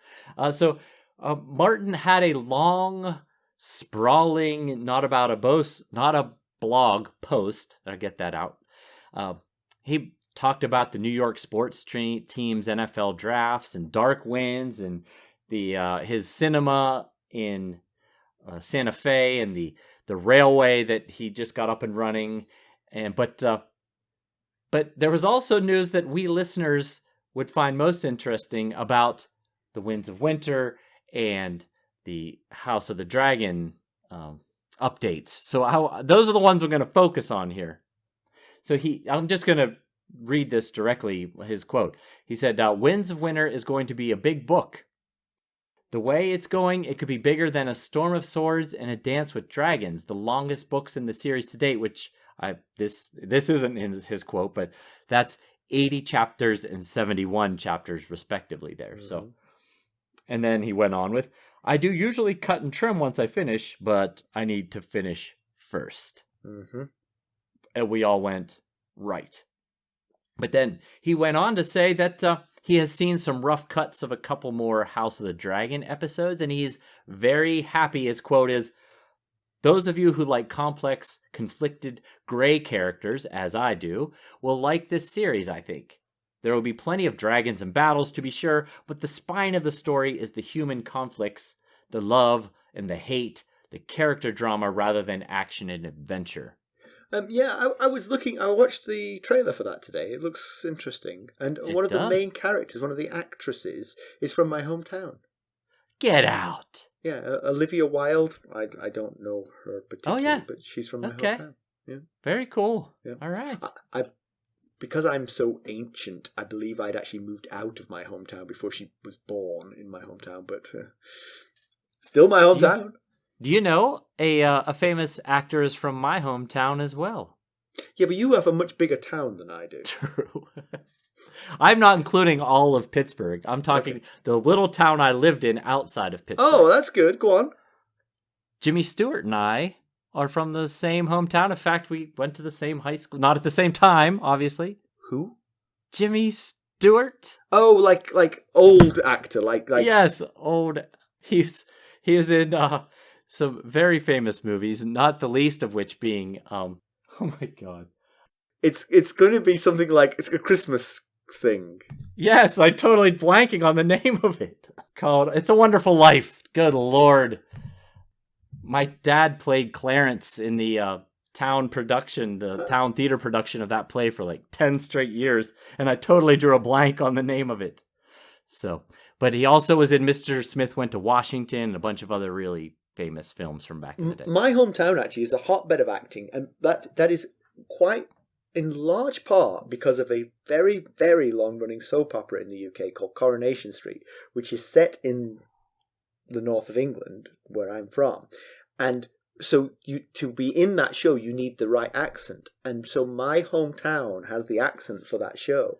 Martin had a long, sprawling, not a blog post. I get that out. He talked about the New York sports teams, NFL drafts, and dark winds, and his cinema in Santa Fe, and the railway that he just got up and running. But there was also news that we listeners would find most interesting about the Winds of Winter and the House of the Dragon updates. So those are the ones we're going to focus on here. So I'm just going to read this directly, his quote. He said, Winds of Winter is going to be a big book. The way it's going, it could be bigger than A Storm of Swords and A Dance with Dragons, the longest books in the series to date, which this isn't his quote, but that's 80 chapters and 71 chapters respectively there. Mm-hmm. So, and then he went on with, I do usually cut and trim once I finish, but I need to finish first. Mm-hmm. And we all went, right. But then he went on to say that he has seen some rough cuts of a couple more House of the Dragon episodes, and he's very happy. His quote is, those of you who like complex, conflicted, gray characters, as I do, will like this series, I think. There will be plenty of dragons and battles, to be sure, but the spine of the story is the human conflicts, the love and the hate, the character drama rather than action and adventure. I watched the trailer for that today. It looks interesting. And one of the main characters, one of the actresses, is from my hometown. Get out. Yeah, Olivia Wilde. I don't know her particularly, but she's from my hometown. Yeah. Very cool. Yeah. All right. Because I'm so ancient, I believe I'd actually moved out of my hometown before she was born in my hometown, but still my hometown. Do you know a famous actor is from my hometown as well? Yeah, but you have a much bigger town than I do. True. I'm not including all of Pittsburgh. I'm talking the little town I lived in outside of Pittsburgh. Oh, that's good. Go on. Jimmy Stewart and I are from the same hometown. In fact, we went to the same high school. Not at the same time, obviously. Who? Jimmy Stewart. Oh, like old actor, like Yes, old. He was in some very famous movies, not the least of which being oh my god. It's going to be something like it's a Christmas thing. Yes, I'm totally blanking on the name of it. Called It's a Wonderful Life. Good Lord. My dad played Clarence in the town theater production of that play for like 10 straight years, and I totally drew a blank on the name of it. So, but he also was in Mr. Smith Went to Washington and a bunch of other really famous films from back in the day. My hometown actually is a hotbed of acting, and that is quite in large part because of a very, very long-running soap opera in the UK called Coronation Street, which is set in the north of England, where I'm from. And so to be in that show, you need the right accent. And so my hometown has the accent for that show.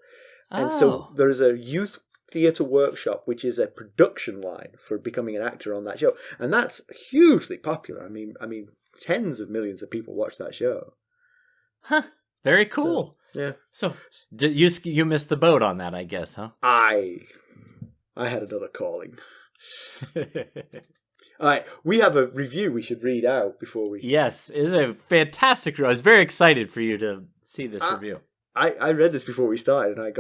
And so there's a youth theatre workshop, which is a production line for becoming an actor on that show. And that's hugely popular. I mean, tens of millions of people watch that show. Huh. Very cool. So, yeah. So you missed the boat on that, I guess, huh? I had another calling. All right, we have a review we should read out before we... Yes, it's a fantastic review. I was very excited for you to see this review. I read this before we started, and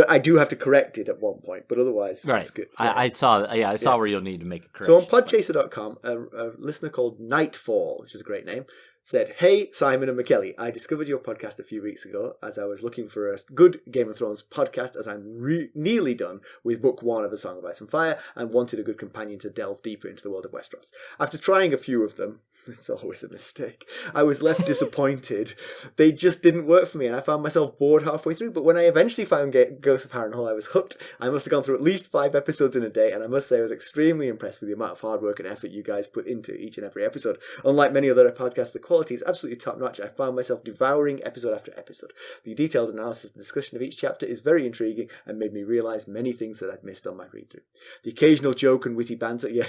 I do have to correct it at one point, but otherwise it's good. Yeah. I saw where you'll need to make a correction. So on podchaser.com, a listener called Nightfall, which is a great name, said, "Hey, Simon and Mackelly, I discovered your podcast a few weeks ago as I was looking for a good Game of Thrones podcast as I'm nearly done with Book 1 of A Song of Ice and Fire and wanted a good companion to delve deeper into the world of Westeros. After trying a few of them," it's always a mistake, "I was left disappointed. They just didn't work for me and I found myself bored halfway through, but when I eventually found Ghost of Harrenhal, I was hooked. I must have gone through at least 5 episodes in a day, and I must say I was extremely impressed with the amount of hard work and effort you guys put into each and every episode. Unlike many other podcasts, the quality is absolutely top-notch. I found myself devouring episode after episode. The detailed analysis and discussion of each chapter is very intriguing and made me realise many things that I'd missed on my read-through. The occasional joke and witty banter, yeah,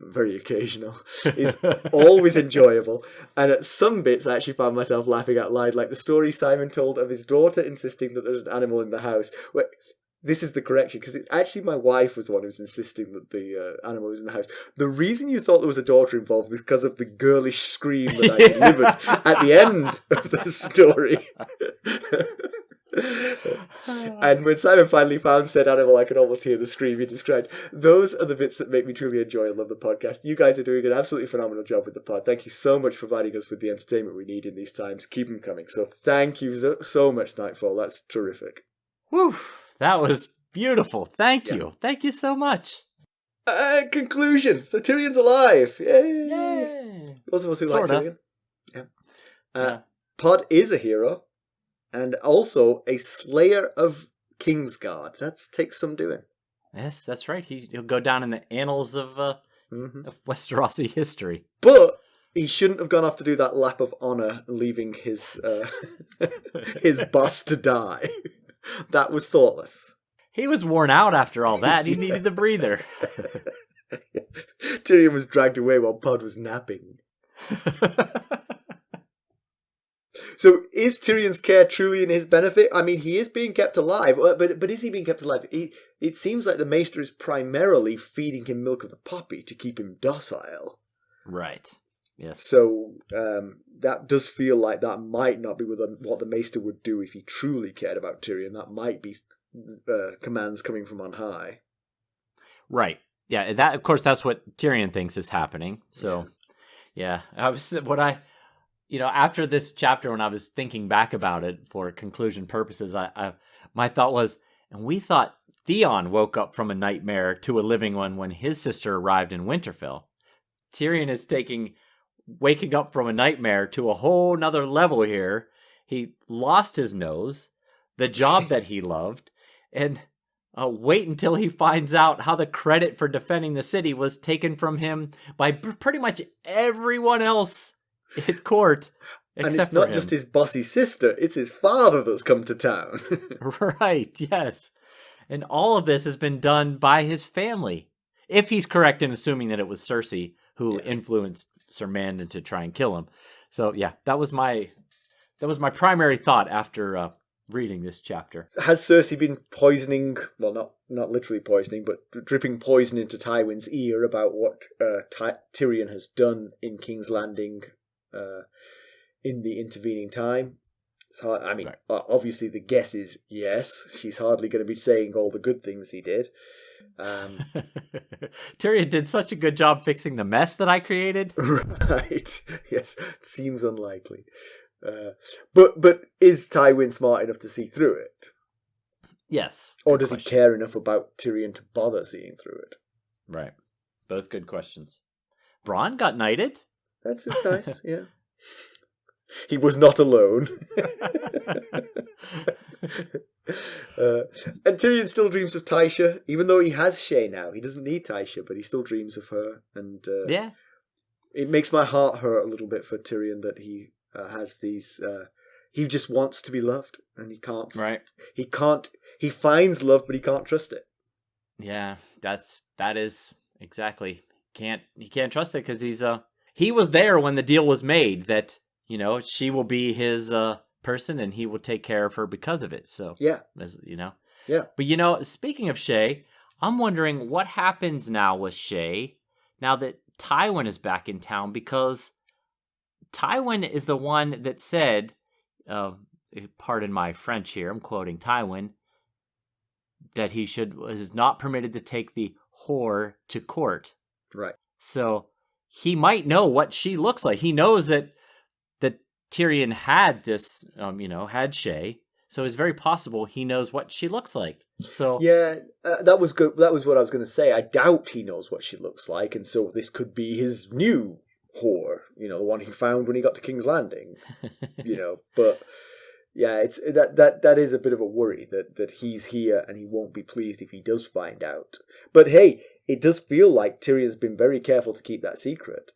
very occasional, is always enjoyable, and at some bits I actually found myself laughing out loud, like the story Simon told of his daughter insisting that there's an animal in the house. Where, this is the correction, because it's actually my wife was the one who was insisting that the animal was in the house. The reason you thought there was a daughter involved was because of the girlish scream that I delivered at the end of the story. And when Simon finally found said animal, I could almost hear the scream he described. Those are the bits that make me truly enjoy and love the podcast. You guys are doing an absolutely phenomenal job with the pod. Thank you so much for providing us with the entertainment we need in these times. Keep them coming. So thank you so much, Nightfall. That's terrific. Whew, that was beautiful. Thank you. Thank you so much. Conclusion. So Tyrion's alive. Yay. Yay. Those of us who like Tyrion. Yeah. Yeah. Pod is a hero. And also a slayer of Kingsguard. That takes some doing. Yes, that's right. He'll go down in the annals of Westerosi history. But he shouldn't have gone off to do that lap of honour, leaving his his boss to die. That was thoughtless. He was worn out after all that. He needed the breather. Tyrion was dragged away while Pod was napping. So is Tyrion's care truly in his benefit? I mean, he is being kept alive, but is he being kept alive? It seems like the Maester is primarily feeding him milk of the poppy to keep him docile. Right. Yes. So that does feel like that might not be what the Maester would do if he truly cared about Tyrion. That might be commands coming from on high. Right. Yeah. That, of course, that's what Tyrion thinks is happening. So, yeah. After this chapter, when I was thinking back about it for conclusion purposes, my thought was, and we thought Theon woke up from a nightmare to a living one when his sister arrived in Winterfell. Tyrion is waking up from a nightmare to a whole nother level here. He lost his nose, the job that he loved, and wait until he finds out how the credit for defending the city was taken from him by pretty much everyone else at court And Except it's not for him. just his bossy sister, it's his father that's come to town. Right, yes. And all of this has been done by his family. If he's correct in assuming that it was Cersei who influenced Sir Mandon to try and kill him. So yeah, that was my primary thought after reading this chapter. Has Cersei been poisoning, well, not literally poisoning, but dripping poison into Tywin's ear about what Tyrion has done in King's Landing in the intervening time? Obviously the guess is yes. She's hardly going to be saying all the good things he did. Tyrion did such a good job fixing the mess that I created. Right. Yes. Seems unlikely. But is Tywin smart enough to see through it? Yes. Or does he care enough about Tyrion to bother seeing through it? Right. Both good questions. Bronn got knighted. That's nice, yeah. He was not alone. And Tyrion still dreams of Tysha, even though he has Shae now. He doesn't need Tysha, but he still dreams of her. And yeah, it makes my heart hurt a little bit for Tyrion that he has these. He just wants to be loved, and he can't. Right. He can't. He finds love, but he can't trust it. Yeah, that is exactly. He can't trust it because he was there when the deal was made that, you know, she will be his person and he will take care of her because of it. So yeah, yeah. But speaking of Shae, I'm wondering what happens now with Shae now that Tywin is back in town, because Tywin is the one that said, pardon my French here, I'm quoting Tywin, that he is not permitted to take the whore to court. Right. So he might know what she looks like. He knows that Tyrion had this, had Shae. So it's very possible he knows what she looks like. So yeah, that was good. That was what I was going to say. I doubt he knows what she looks like, and so this could be his new whore. The one he found when he got to King's Landing. But yeah, it's that is a bit of a worry that he's here and he won't be pleased if he does find out. But hey, it does feel like Tyrion's been very careful to keep that secret.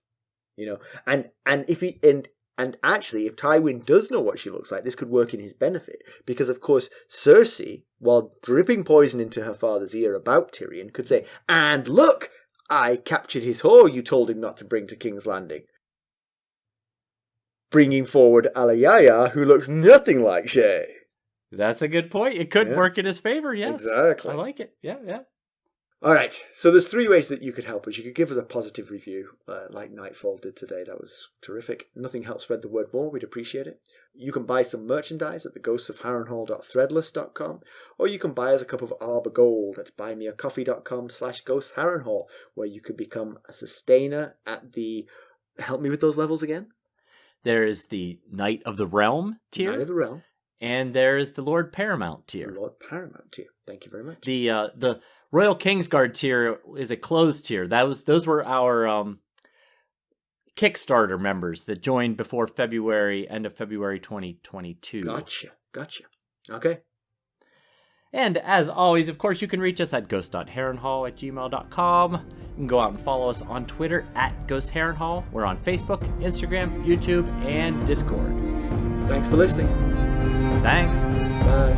And actually, if Tywin does know what she looks like, this could work in his benefit. Because, of course, Cersei, while dripping poison into her father's ear about Tyrion, could say, "And look, I captured his whore you told him not to bring to King's Landing." Bringing forward Alayaya, who looks nothing like Shae. That's a good point. It could work in his favor, yes. Exactly. I like it. Yeah. All right, so there's 3 ways that you could help us. You could give us a positive review, like Nightfall did today. That was terrific. Nothing helps spread the word more. We'd appreciate it. You can buy some merchandise at theghostsofharrenhal.threadless.com, or you can buy us a cup of Arbor Gold at buymeacoffee.com/ghostsharrenhal, where you could become a sustainer at the... Help me with those levels again. There is the Knight of the Realm tier. Knight of the Realm. And there is the Lord Paramount tier. The Lord Paramount tier. Thank you very much. The Royal Kingsguard tier is a closed tier. Those were our Kickstarter members that joined before end of February 2022. Gotcha. Okay. And as always, of course, you can reach us at ghost.harrenhall@gmail.com. You can go out and follow us on Twitter at @GhostHarrenhall. We're on Facebook, Instagram, YouTube, and Discord. Thanks for listening. Thanks. Bye.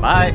Bye.